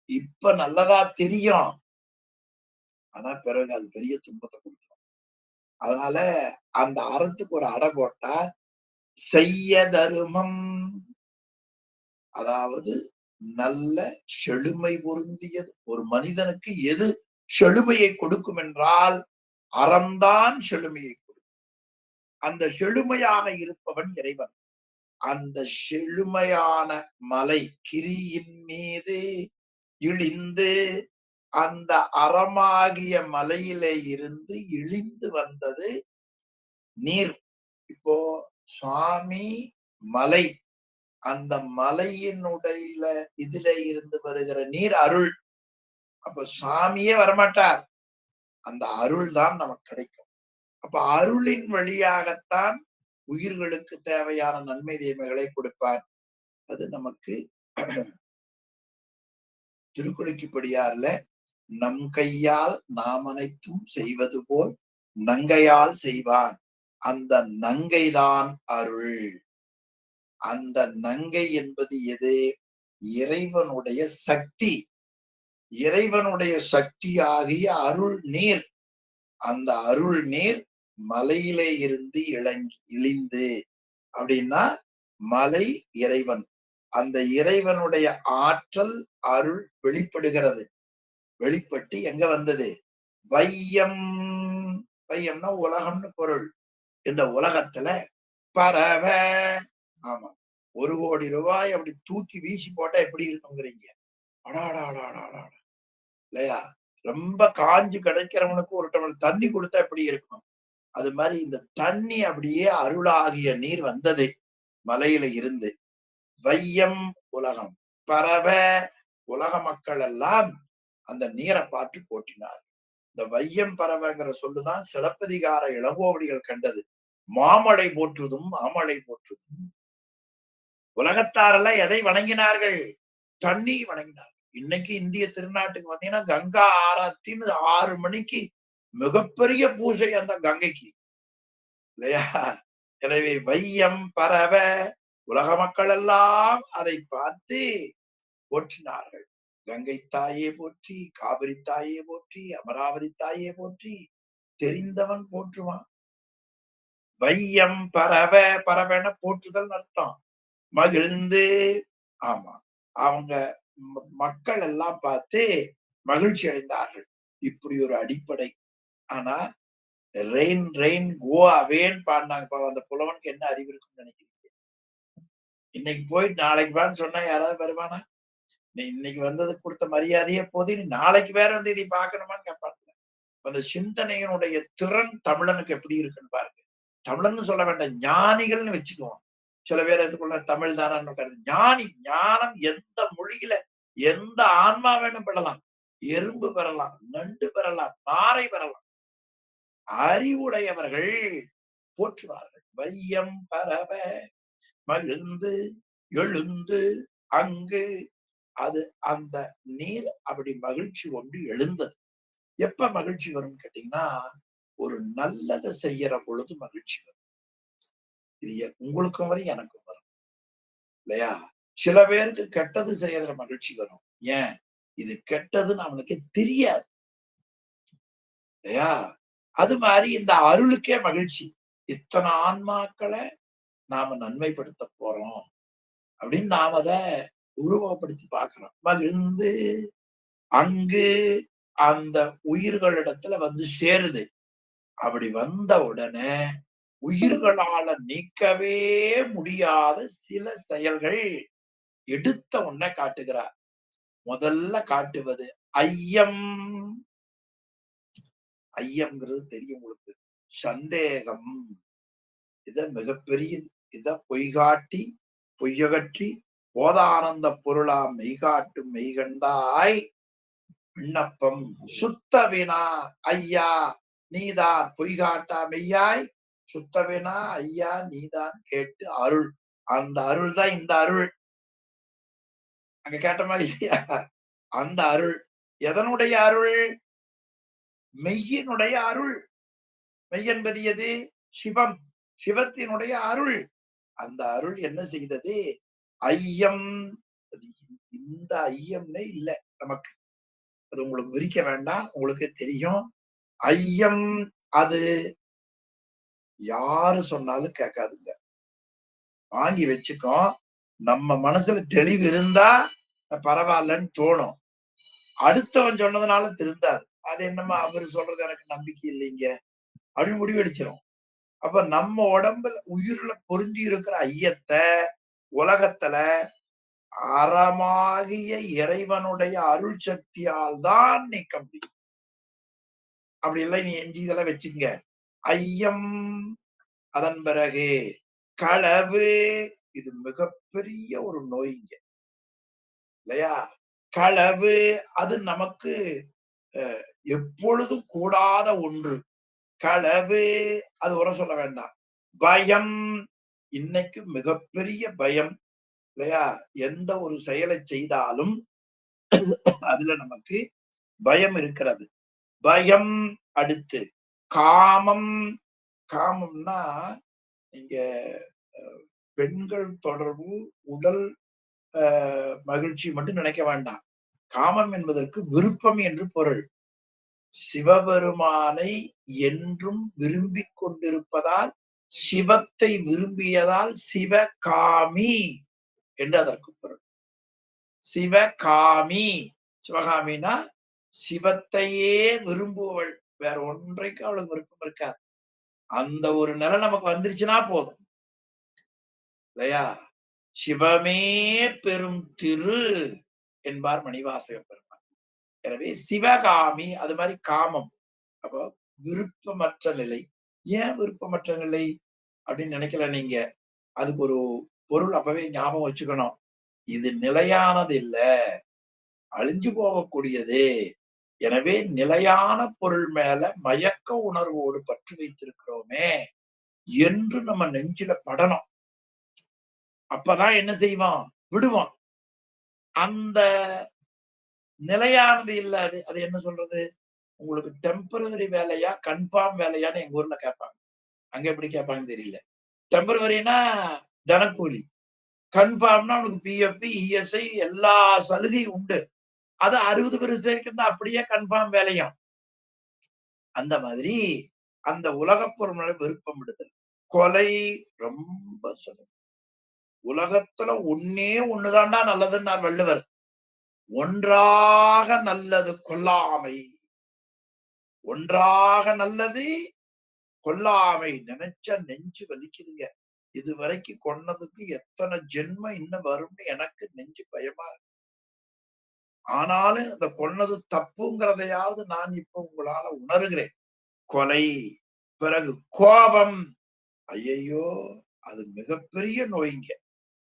இப்ப நல்லதா தெரியும். ஆனா பிறகு அது பெரிய துன்பத்தை கொடுக்கும். அதனால அந்த அறத்துக்கு ஒரு அடை போட்டா செய்ய தருமம், அதாவது நல்ல செழுமை பொருந்தியது. ஒரு மனிதனுக்கு எது செழுமையை கொடுக்கும் என்றால் அறம்தான் செழுமையை கொடுக்கும். அந்த செழுமையாக இருப்பவன் இறைவன். அந்த செழுமையான மலை கிரியின் மீது இழிந்து அந்த அறமாகிய மலையிலே இருந்து இழிந்து வந்தது நீர். இப்போ சுவாமி மலை, அந்த மலையினுடைய இதுல இருந்து வருகிற நீர் அருள். அப்ப சாமியே வரமாட்டார், அந்த அருள் தான் நமக்கு கிடைக்கும். அப்ப அருளின் வழியாகத்தான் உயிர்களுக்கு தேவையான நன்மை தீமைகளை கொடுப்பார். அது நமக்கு திருக்குறளுக்குப்படியார்ல நம் கையால் நாம் அனைத்தும் செய்வது போல் நங்கையால் செய்வான். அந்த நங்கைதான் அருள். அந்த நங்கை என்பது எது? இறைவனுடைய சக்தி. இறைவனுடைய சக்தியாகிய அருள் நீர். அந்த அருள் நீர் மலையிலே இருந்து இழிந்து, அப்படின்னா மலை இறைவன். அந்த இறைவனுடைய ஆற்றல் அருள் வெளிப்படுகிறது. வெளிப்பட்டு எங்க வந்தது? வையம். வையம்னா உலகம்னு பொருள். இந்த உலகத்துல பரவ. ஆமா, 1 கோடி ரூபாய் அப்படி தூக்கி வீசி போட்டா எப்படி இருக்குங்கிறீங்க? அடாடாடாடாடா, இல்லையா? ரொம்ப காஞ்சு கிடைக்கிறவனுக்கு ஒரு டம்ளர் தண்ணி கொடுத்தா எப்படி இருக்கும்? அது மாதிரி இந்த தண்ணி அப்படியே அருளாகிய நீர் வந்தது மலையில இருந்து. வையம் உலகம் பரவ, உலக மக்கள் எல்லாம் அந்த நீரை பார்த்து போற்றினார். இந்த வையம் பரவங்கிற சொல்லுதான் சிலப்பதிகார இளங்கோவடிகள் கண்டது. மாமழை போற்றுதும் மாமழை போற்றுதும். உலகத்தாரெல்லாம் எதை வணங்கினார்கள்? தண்ணி வணங்கினார்கள். இன்னைக்கு இந்திய திருநாட்டுக்கு வந்தீங்கன்னா கங்கா ஆராத்தின்னு 6 மணிக்கு மிகப்பெரிய பூஜை அந்த கங்கைக்கு, இல்லையா? எனவே வையம் பரவ, உலக மக்கள் எல்லாம் அதை பார்த்து போற்றினார்கள். கங்கை தாயே போற்றி, காவிரி தாயே போற்றி, அமராவதி தாயே போற்றி. தெரிந்தவன் போற்றுவான். வையம் பரவ, பரவன போற்றுதல் அர்த்தம். மகிழ்ந்து, ஆமா, அவங்க மக்கள் எல்லாம் பார்த்து மகிழ்ச்சி அடைந்தார்கள். இப்படி ஒரு அடிப்படை. ஆனா ரெயின் ரெயின் கோ அவேன்னு பாடினாங்க. அந்த புலவனுக்கு என்ன அறிவு இருக்குன்னு நினைக்கிறீங்க? இன்னைக்கு போயிட்டு நாளைக்கு வான்னு சொன்னா யாராவது வருவானா? நீ இன்னைக்கு வந்தது கொடுத்த மரியாதையே போது, நீ நாளைக்கு வேற வந்து இதை பார்க்கணுமான்னு கேட்பாங்க. அந்த சிந்தனையினுடைய திறன் தமிழனுக்கு எப்படி இருக்குன்னு பாருங்க. தமிழன்னு சொல்ல வேண்டாம், ஞானிகள்னு வச்சுக்குவோம். சில பேர் எதுக்குள்ள தமிழ் தானு கருது. ஞானி, ஞானம் எந்த மொழியில எந்த ஆன்மா வேணும் பெறலாம். எறும்பு பெறலாம், நண்டு பெறலாம், நாரை பெறலாம். அறிவுடையவர்கள் போற்றுவார்கள். வையம் பரவ மகிழ்ந்து எழுந்து அங்கு, அது அந்த நீர் அப்படி மகிழ்ச்சி கொண்டு எழுந்தது. எப்ப மகிழ்ச்சி வரும்னு கேட்டீங்கன்னா, ஒரு நல்லதை செய்யற பொழுது மகிழ்ச்சி வரும். இது உங்களுக்கும் வரும், எனக்கும் வரும், இல்லையா? சில பேருக்கு கெட்டது செய்யற மகிழ்ச்சி வரும். ஏன்? இது கெட்டதுன்னு அவனுக்கு தெரியாது, இல்லையா? அது மாதிரி இந்த அருளுக்கே மகிழ்ச்சி. இத்தனை ஆன்மாக்களை நாம நன்மைப்படுத்த போறோம் அப்படின்னு நாம அதை உருவகப்படுத்தி பார்க்கிறோம். மகிழ்ந்து அங்கு அந்த உயிர்களிடத்துல வந்து சேருது. அப்படி வந்த உடனே உயிர்களால நீக்கவே முடியாத சில செயல்கள் எடுத்த உடனே காட்டுகிறார். முதல்ல காட்டுவது ஐயம். ஐயம்ங்கிறது தெரியும் உங்களுக்கு, சந்தேகம். இத மிகப்பெரியது. இத பொய்காட்டி பொய்யகற்றி போதானந்த பொருளா மெய்காட்டும் மெய்கண்டாய் விண்ணப்பம் சுத்தவினா ஐயா நீதான் பொய்காட்டா மெய்யாய் சுத்தவினா ஐயா நீதான் கேட்டு அருள். அந்த அருள் தான் இந்த அருள். அங்க கேட்ட மாதிரி இல்லையா? அந்த அருள் எதனுடைய அருள்? மெய்யினுடைய அருள். மெய் என்பது எது? சிவம். சிவத்தினுடைய அருள். அந்த அருள் என்ன செய்தது? ஐயம். இந்த ஐயம்னே இல்ல நமக்கு. அது உங்களுக்கு விரிக்க வேண்டாம், உங்களுக்கு தெரியும். ஐயம் அது யாரு சொன்னாலும் கேட்காதுங்க. வாங்கி வச்சுக்கோ. நம்ம மனசுல தெளிவு இருந்தா பரவாயில்லன்னு தோணும். அடுத்தவன் சொன்னதுனால திருந்தாது. அது என்னமா அவரு சொல்றது எனக்கு நம்பிக்கை இல்லைங்க அப்படின்னு முடிவெடிச்சிடும். அப்ப நம்ம உடம்புல உயிர்ல பொருந்தி இருக்கிற ஐயத்தை உலகத்துல அறமாகிய இறைவனுடைய அருள் சக்தியால் தான் நீக்க முடியும். அப்படி இல்லை நீ எஞ்சி இதெல்லாம் வச்சுங்க. ஐயம். அதன் பிறகு களவு. இது மிகப்பெரிய ஒரு நோய்ங்க இல்லையா? களவு அது நமக்கு எப்பொழுதும் கூடாத ஒன்று. களவு அது உர சொல்ல வேண்டாம். பயம் இன்னைக்கு மிகப்பெரிய பயம் இல்லையா? எந்த ஒரு செயலை செய்தாலும் அதுல நமக்கு பயம் இருக்கிறது. பயம். அடுத்து காமம். காமம்னா நீங்க பெண்கள் தொடர்பு உடல் மகிழ்ச்சி மட்டும் நினைக்க வேண்டாம். காமம் என்பதற்கு விருப்பம் என்று பொருள். சிவபெருமானை என்றும் விரும்பிக் கொண்டிருப்பதால் சிவத்தை விரும்பியதால் சிவகாமி என்று அதற்கு பொருள். சிவகாமி. சிவகாமினா சிவத்தையே விரும்புவள். வேற ஒன்றைக்கு அவளுக்கு விருப்பம் இருக்காது. அந்த ஒரு நிலை நமக்கு வந்துருச்சுன்னா போதும் இல்லையா? சிவமே பெரும் திரு என்பார் மணிவாசக பெருமான். எனவே சிவகாமி அது மாதிரி காமம். அப்போ விருப்பமற்ற நிலை. ஏன் விருப்பமற்ற நிலை அப்படின்னு நினைக்கல நீங்க. அதுக்கு ஒரு பொருள் அப்பவே ஞாபகம் வச்சுக்கணும். இது நிலையானது இல்ல, அழிஞ்சு போகக்கூடியது. எனவே நிலையான பொருள் மேல மயக்க உணர்வோடு பற்று வைத்திருக்கிறோமே என்று நம்ம நெஞ்சில படணும். அப்பதான் என்ன செய்வான்? விடுவான். அந்த நிலையானது இல்ல. அது என்ன சொல்றது? உங்களுக்கு டெம்பரவரி வேலையா கன்ஃபார்ம் வேலையான்னு எங்க ஊர்ல கேட்பாங்க. அங்க எப்படி கேட்பாங்கன்னு தெரியல. டெம்பரவரினா தினக்கூலி, கன்ஃபார்ம்னா உனக்கு பிஎஃப், இஎஸ்ஐ எல்லா சலுகையும் உண்டு. அது 60 வருஷம் வரைக்கும் தான் அப்படியே கன்ஃபார்ம் வேலையும். அந்த மாதிரி அந்த உலக பொருள் விருப்பம் விடுதல். கொலை ரொம்ப சொல்லுங்க. உலகத்துல ஒன்னே ஒண்ணுதான்டா நல்லதுன்னார் வள்ளுவர். ஒன்றாக நல்லது கொல்லாமை. ஒன்றாக நல்லது கொல்லாமை. நினைச்சா நெஞ்சு வலிக்குதுங்க. இது வரைக்கும் கொன்னதுக்கு எத்தனை ஜென்மம் இன்னும் வரும்னு எனக்கு நெஞ்சு பயமா இருக்கு. ஆனாலும் இந்த கொன்னது தப்புங்கிறதையாவது நான் இப்ப உங்களால உணர்கிறேன். கொலை. பிறகு கோபம். ஐயையோ அது மிகப்பெரிய நோய்ங்க.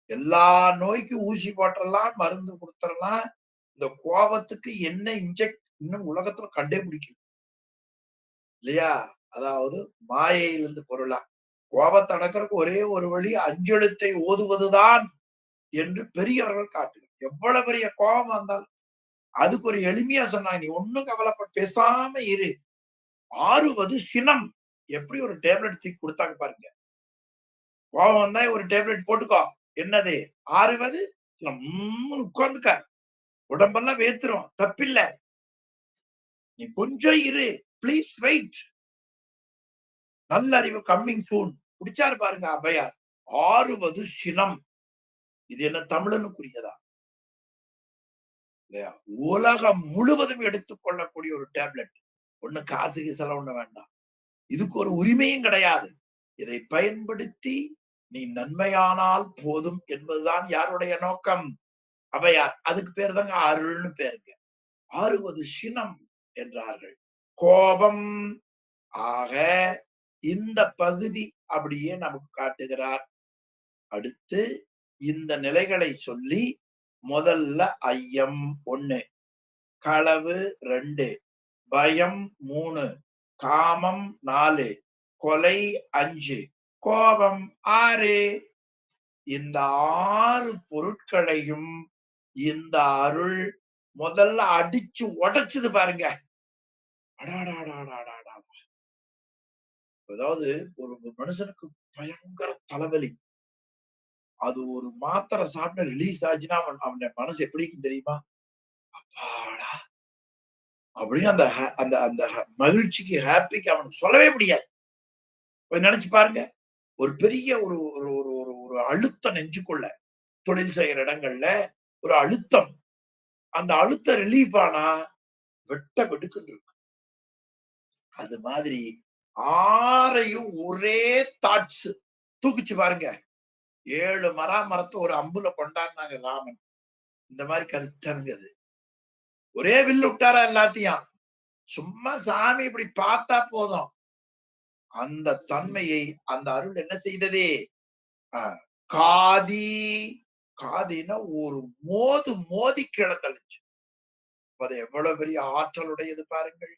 எல்லா நோய்க்கும் ஊசி போட்டுறலாம், மருந்து கொடுத்துடலாம். இந்த கோபத்துக்கு என்ன இன்ஜெக்ட் இன்னும் உலகத்துல கண்டே பிடிக்கல இல்லையா? அதாவது மாயையிலிருந்து பொருளா. கோபத்தை அடக்கிறதுக்கு ஒரே ஒரு வழி அஞ்செழுத்தை ஓதுவதுதான் என்று பெரியவர்கள் காட்டுகிறார். எவ்வளவு பெரிய கோபம் வந்தாலும் அதுக்கு ஒரு எளிமையா சொன்னாங்க. நீ ஒண்ணும் கவலைப்பட்டு பேசாம இரு. ஆறுவது சினம். எப்படி ஒரு டேப்லெட் தூக்கி கொடுத்தாங்க பாருங்க. கோபம் வந்தா ஒரு டேப்லெட் போட்டுக்கோ. என்னது? ஆறுவது உட்கார்ந்துக்க. உடம்பெல்லாம் வேத்துரும். தப்பில்ல. நீ கொஞ்சம் இரு. Please wait. நல்ல அறிவு கம்மிங் சூன். பிடிச்சாரு பாருங்க அபயார். ஆறுவது சினம். இது என்ன தமிழனுக்குரியதா? இல்லையா? உலகம் முழுவதும் எடுத்துக்கொள்ளக்கூடிய ஒரு டேப்லெட். ஒண்ணு காசுக்கு செலவு ஒண்ணு வேண்டாம். இதுக்கு ஒரு உரிமையும் கிடையாது. இதை பயன்படுத்தி நீ நன்மையானால் போதும் என்பதுதான் யாருடைய நோக்கம்? அவையார். அதுக்கு பேர் தாங்க அருள்னு பேருங்க. ஆறுவது சினம் என்றார்கள். கோபம். ஆக இந்த பகுதி அப்படியே நமக்கு காட்டுகிறார். அடுத்து இந்த நிலைகளை சொல்லி முதல்ல ஐயம் 1, களவு 2, பயம் 3, காமம் 4, கொலை 5, கோபம் 6. இந்த 6 பொருட்களையும் இந்த அருள் முதல்ல அடிச்சு உடைச்சது பாருங்க. அதாவது ஒரு மனுஷனுக்கு பயங்கர தலைவலி. அது ஒரு மாத்திரை சாப்பிட்டு ரிலீஸ் ஆச்சுன்னா அவன் மனசு எப்படி இருக்கும் தெரியுமா? அப்பாடா! அப்படின்னு அந்த அந்த அந்த மகிழ்ச்சிக்கு, ஹாப்பிக்கு அவனுக்கு சொல்லவே முடியாது. கொஞ்சம் நினைச்சு பாருங்க. ஒரு பெரிய ஒரு ஒரு ஒரு ஒரு ஒரு அழுத்தம் நெஞ்சுக்குள்ள, தொழில் செய்யற இடங்கள்ல ஒரு அழுத்தம். அந்த அழுத்தம் ரிலீஃப் ஆனா வெட்ட வெடுக்குன்னு இருக்கும். அது மாதிரி 6யும் ஒரே தாட்ஸ் தூக்கிச்சு பாருங்க. 7 மரத்தை ஒரு அம்புல கொண்டாடினாங்க ராமன். இந்த மாதிரி கருத்தருங்க அது. ஒரே வில்லு விட்டாரா எல்லாத்தையும். சும்மா சாமி இப்படி பார்த்தா போதும். அந்த தன்மையை அந்த அருள் என்ன செய்ததே? காதி காதினா ஒரு மோதி கீழே தள்ளிச்சு. அது எவ்வளவு பெரிய ஆற்றலுடையது பாருங்கள்.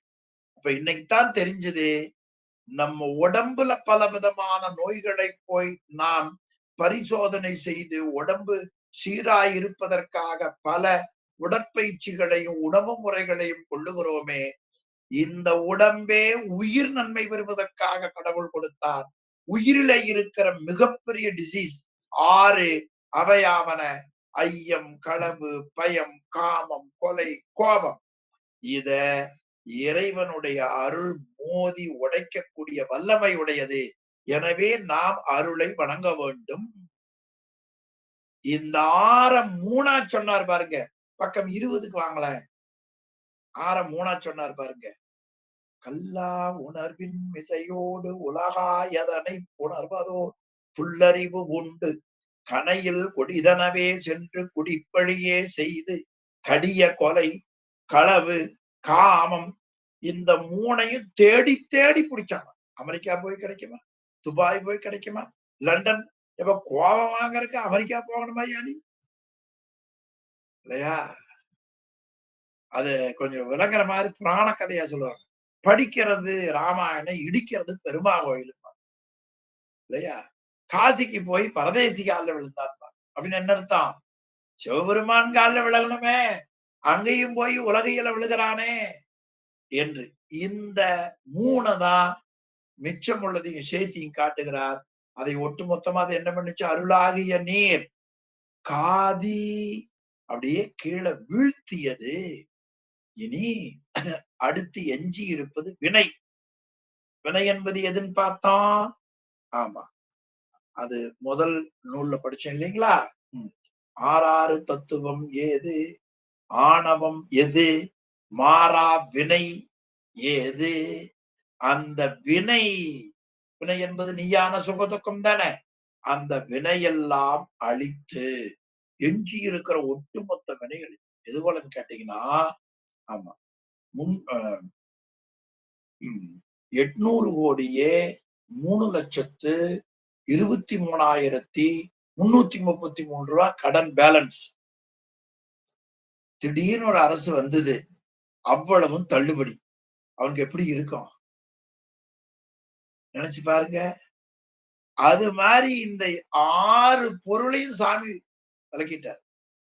அப்ப இன்னைக்குத்தான் தெரிஞ்சது, நம்ம உடம்புல பல விதமான நோய்களை போய் நாம் பரிசோதனை செய்து உடம்பு சீராய் இருப்பதற்காக பல உடற்பயிற்சிகளையும் உணவு முறைகளையும் கொள்ளுகிறோமே. இந்த உடம்பே உயிர் நன்மை பெறுவதற்காக கடவுள் கொடுத்தார். உயிரில இருக்கிற மிகப்பெரிய டிசீஸ் 6 அவையாவன ஐயம், களவு, பயம், காமம், கொலை, கோபம். இத இறைவனுடைய அருள் மோதி உடைக்கக்கூடிய வல்லமை உடையது. எனவே நாம் அருளை வணங்க வேண்டும். இந்த 6 3 சொன்னார் பாருங்க. பக்கம் 20க்கு வாங்களேன். 6 3 சொன்னார் பாருங்க. கல்லா உணர்வின் மிசையோடு உலகாயதனை உணர்வதோ புல்லறிவு உண்டு. கனையில் கொடிதனவே சென்று குடிப்பழியே செய்து கடிய கொலை, களவு, காமம் இந்த 3யும் தேடி தேடி பிடிச்சாங்க. அமெரிக்கா போய் கிடைக்குமா? துபாய் போய் கிடைக்குமா? லண்டன் இப்ப கோபம் வாங்கறதுக்கு அமெரிக்கா போகணுமா யானி? இல்லையா? அது கொஞ்சம் விளங்குற மாதிரி புராண கதையா சொல்லுவாங்க. படிக்கிறது ராமாயணம், இடிக்கிறது பெருமா கோயில் இல்லையா? காசிக்கு போய் பரதேசி காலில் விழுந்தார் அப்படின்னு என்ன அர்த்தம்? சிவபெருமான் காலில் விழகணுமே, அங்கேயும் போய் உலகையில விழுகிறானே என்று. இந்த 3 தான் மிச்சம் உள்ளதையும் சேர்த்தியும் காட்டுகிறார். அதை ஒட்டுமொத்தமா அது என்ன பண்ணுச்சு? அருளாகிய நீர் காதி அப்படியே கீழே வீழ்த்தியது. இனி அடுத்து எஞ்சி இருப்பது வினை. வினை என்பது எதுன்னு பார்த்தோம்? ஆமா, அது முதல் நூல்ல படிச்சோம் இல்லைங்களா? 6 தத்துவம் ஏது, ஆணவம் எது, மாறா வினை ஏது. அந்த வினை என்பது நீயான சுகதுக்கம் தானே. அந்த வினையெல்லாம் அழித்து எஞ்சி இருக்கிற ஒட்டுமொத்த வினைகள் எது போலன்னு கேட்டீங்கன்னா, ஆமா, 800 கோடியே 3,23,333 ரூபாய் கடன் பேலன்ஸ். திடீர்னு ஒரு அரசு வந்தது, அவ்வளவும் தள்ளுபடி. அவனுக்கு எப்படி இருக்கும் நினைச்சு பாருங்க. அது மாதிரி இந்த 6 பொருளையும் சாமி விளக்கிட்டார்.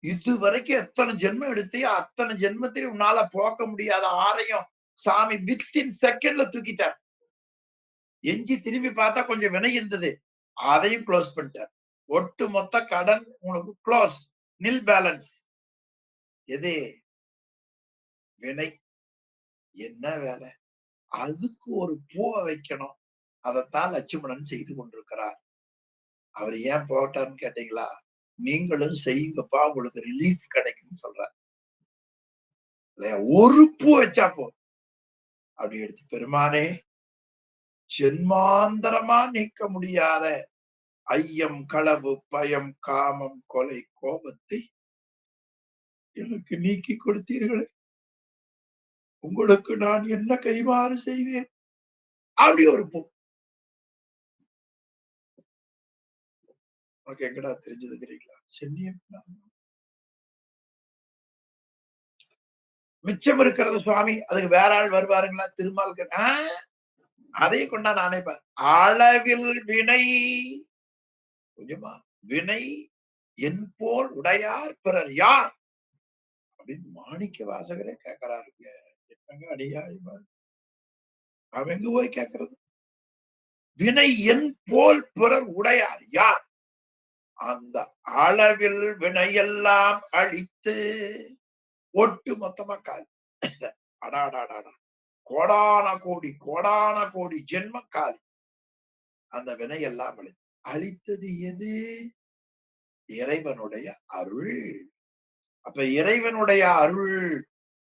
இதுவரைக்கும் எத்தனை ஜென்மம் எடுத்தையோ அத்தனை ஜென்மத்தையும் உன்னால போக்க முடியாத 6ஐயும் சாமி வித்தின் செகண்ட்ல தூக்கிட்டார். எஞ்சி திரும்பி பார்த்தா கொஞ்சம் வினை இருந்தது, அதையும் க்ளோஸ் பண்ணிட்டார். ஒட்டு மொத்த கடன் உங்களுக்கு க்ளோஸ், நில் பேலன்ஸ். எது? வினை. என்ன வேலை? அதுக்கு ஒரு பூவை வைக்கணும். அதைத்தான் லட்சுமணன் செய்து கொண்டிருக்கிறார். அவர் ஏன் போட்டார்னு கேட்டீங்களா? நீங்களும் செய்யுங்கப்பா, உங்களுக்கு ரிலீஃப் கிடைக்கும் சொல்றார். ஒரு பூ வச்சா போதும். அப்படி எடுத்து, பெருமானே ஜென்மாந்தரமா நீக்க முடியாத ஐயம், களவு, பயம், காமம், கொலை, கோபத்தை எனக்கு நீக்கி கொடுத்தீர்களே, உங்களுக்கு நான் என்ன கைமாறு செய்வேன்? அப்படி ஒரு பூ. உனக்கு எங்கடா தெரிஞ்சது தெரியுங்களா? சென்னியம் மிச்சம் இருக்கிறது சுவாமி, அதுக்கு வேற ஆள் வருவாருங்களா? திருமால் அதையும் கொண்டா நானே அளவில் வினை கொஞ்சமா வினை என் போல் உடையார் பிறர் யார்? அப்படின்னு மாணிக்க வாசகரே கேட்கிறாருங்க. என்னங்க அடியாயமா, அவன் எங்க போய் கேட்கறது? வினை என் போல் பிறர் உடையார் யார்? அந்த அளவில் வினையெல்லாம் அழித்து ஒட்டு மொத்தமா கால் அடாடாடாடா கோடான கோடி ஜென்ம காலி அந்த வினையெல்லாம் அழித்தது எது? இறைவனுடைய அருள். அப்ப இறைவனுடைய அருள்,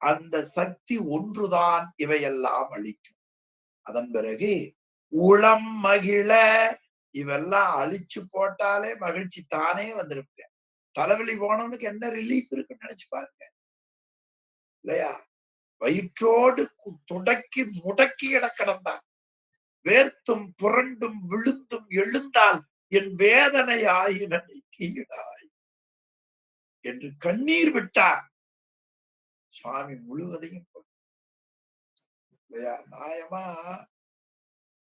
அந்த சக்தி ஒன்றுதான் இவையெல்லாம் அழிக்கும். அதன் பிறகு உளம் மகிழ, இவெல்லாம் அழிச்சு போட்டாலே மகிழ்ச்சி தானே வந்திருக்கு. தலைவலி போனவனுக்கு என்ன ரிலீஃப் இருக்குன்னு நினைச்சு பாருங்க இல்லையா? வயிற்றோடு துடக்கி முடக்கி கிடந்தான், வேர்த்தும் புரண்டும் விழுந்தும் எழுந்தால் என் வேதனை ஆயினனை கீழாய் என்று கண்ணீர் விட்டார். சுவாமி முழுவதையும் இல்லையா? நியாயமா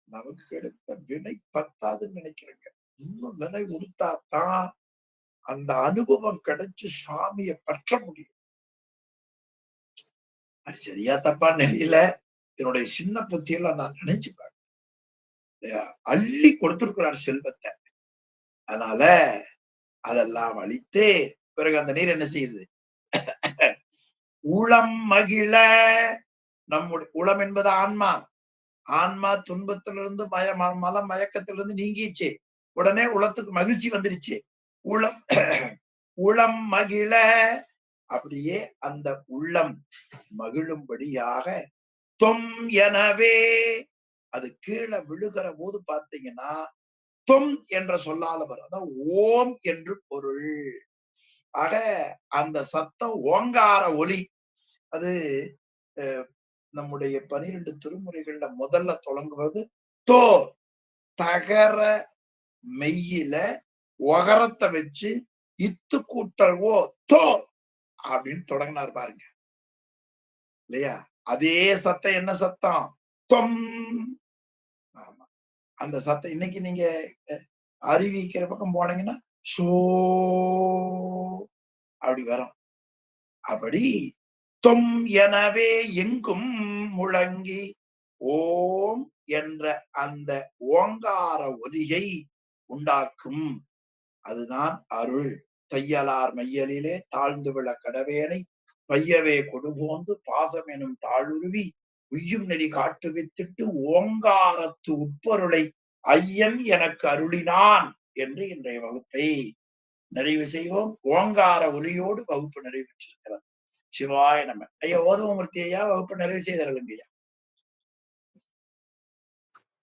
நமக்கு எடுத்த வினை பத்தாதுன்னு நினைக்கிறேங்க. இன்னும் வினை உறுத்தாத்தான் அந்த அனுபவம் கிடைச்சு சாமியை பற்ற முடியும். அது சரியா தப்பா நிலையில என்னுடைய சின்ன புத்தியெல்லாம் நான் நினைச்சு பார்க்கிறேன். அள்ளி கொடுத்திருக்கிறார் செல்வத்தை. அதனால அதெல்லாம் அழித்து பிறகு அந்த நீர் என்ன செய்யுது? உளம் மகிழ, நம்முடைய உளம் என்பது ஆன்மா. ஆன்மா துன்பத்திலிருந்து மல மயக்கத்திலிருந்து நீங்கிச்சு. உடனே உளத்துக்கு மகிழ்ச்சி வந்துருச்சு. உளம் உளம் மகிழ, அப்படியே அந்த உள்ளம் மகிழும்படியாக தொம் எனவே, அது கீழே விழுகிற போது பாத்தீங்கன்னா தொம் என்ற சொல்லால வரும். அதான் ஓம் என்று பொருள். ஆக அந்த சத்தம் ஓங்கார ஒலி. அது நம்முடைய 12 திருமுறைகள்ல முதல்ல தொடங்குவது தோ, தகர மெய்யில ஒகரத்தை வச்சு இத்து கூட்டல் ஓ தோ அப்படின்னு தொடங்கினார் பாருங்க இல்லையா? அதே சத்தம் என்ன சத்தம்? தொம். ஆமா, அந்த சத்தம் இன்னைக்கு நீங்க அறிவிக்கிற பக்கம் போனீங்கன்னா சோ அப்படி வரும். அப்படி தொம் எனவே எங்கும் முழங்கி ஓம் என்ற அந்த ஓங்கார ஒலியை உண்டாக்கும். அதுதான் அருள். தையலார் மையலிலே தாழ்ந்து விழ கடவேனை பையவே கொடுபோந்து பாசம் எனும் தாழுருவி உய்யும் நெறி காட்டு வித்திட்டு ஓங்காரத்து உட்பொருளை ஐயன் எனக்கு அருளினான் என்று இன்றைய வகுப்பை நிறைவு செய்வோம். ஓங்கார ஒலியோடு வகுப்பு நிறைவு பெற்றிருக்கிறது. சிவாய நம. ஐயா ஓதுவமூர்த்தி ஐயா வகுப்பு நிறைவு செய்தார்கள் ஐயா.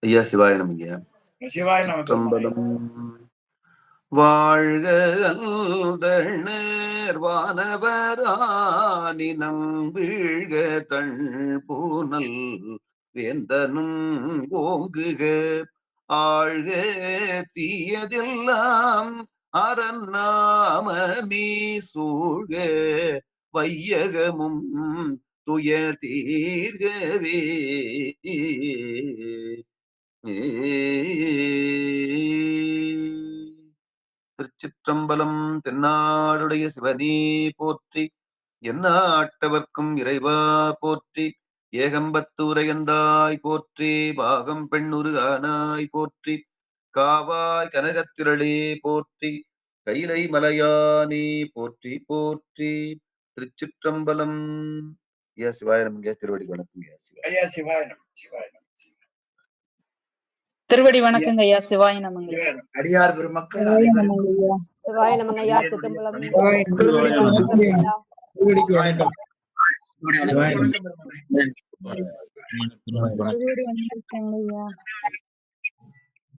ஐயா சிவாய நமங்க. சிவாய நம. வாழ்க அல்தணர் வானவரானினம் வீழ்க தன் பூனல் வேந்தனும் ஓங்குக ஆழ்க தீயதெல்லாம் அறநாமமே சூழ்க வையகமும் துயர் தீர்கவே. திருச்சிற்றம்பலம். தென்னாடுடைய சிவனே போற்றி, எந்நாட்டவர்க்கும் இறைவா போற்றி, ஏகம்பத்து உரையந்தாய் போற்றி, பாகம் பெண்ணுரு ஆனாய் போற்றி, காவாய் கனகத்திரளே போற்றி, கைலை மலையானே போற்றி போற்றி. திருச்சிற்றம்பலம். ஐயா சிவாயிரம்ங்க. திருவடி வணக்கங்க. ஐயா சிவாயிரம். சிவாயிரம். திருவடி வணக்கங்க ஐயா. சிவாய நமங்க. அடியார் பெருமக்கள் சிவாய நமங்க ஐயா. திருச்சிற்றம்பலம். திருவடி வணக்கம் ஐயா.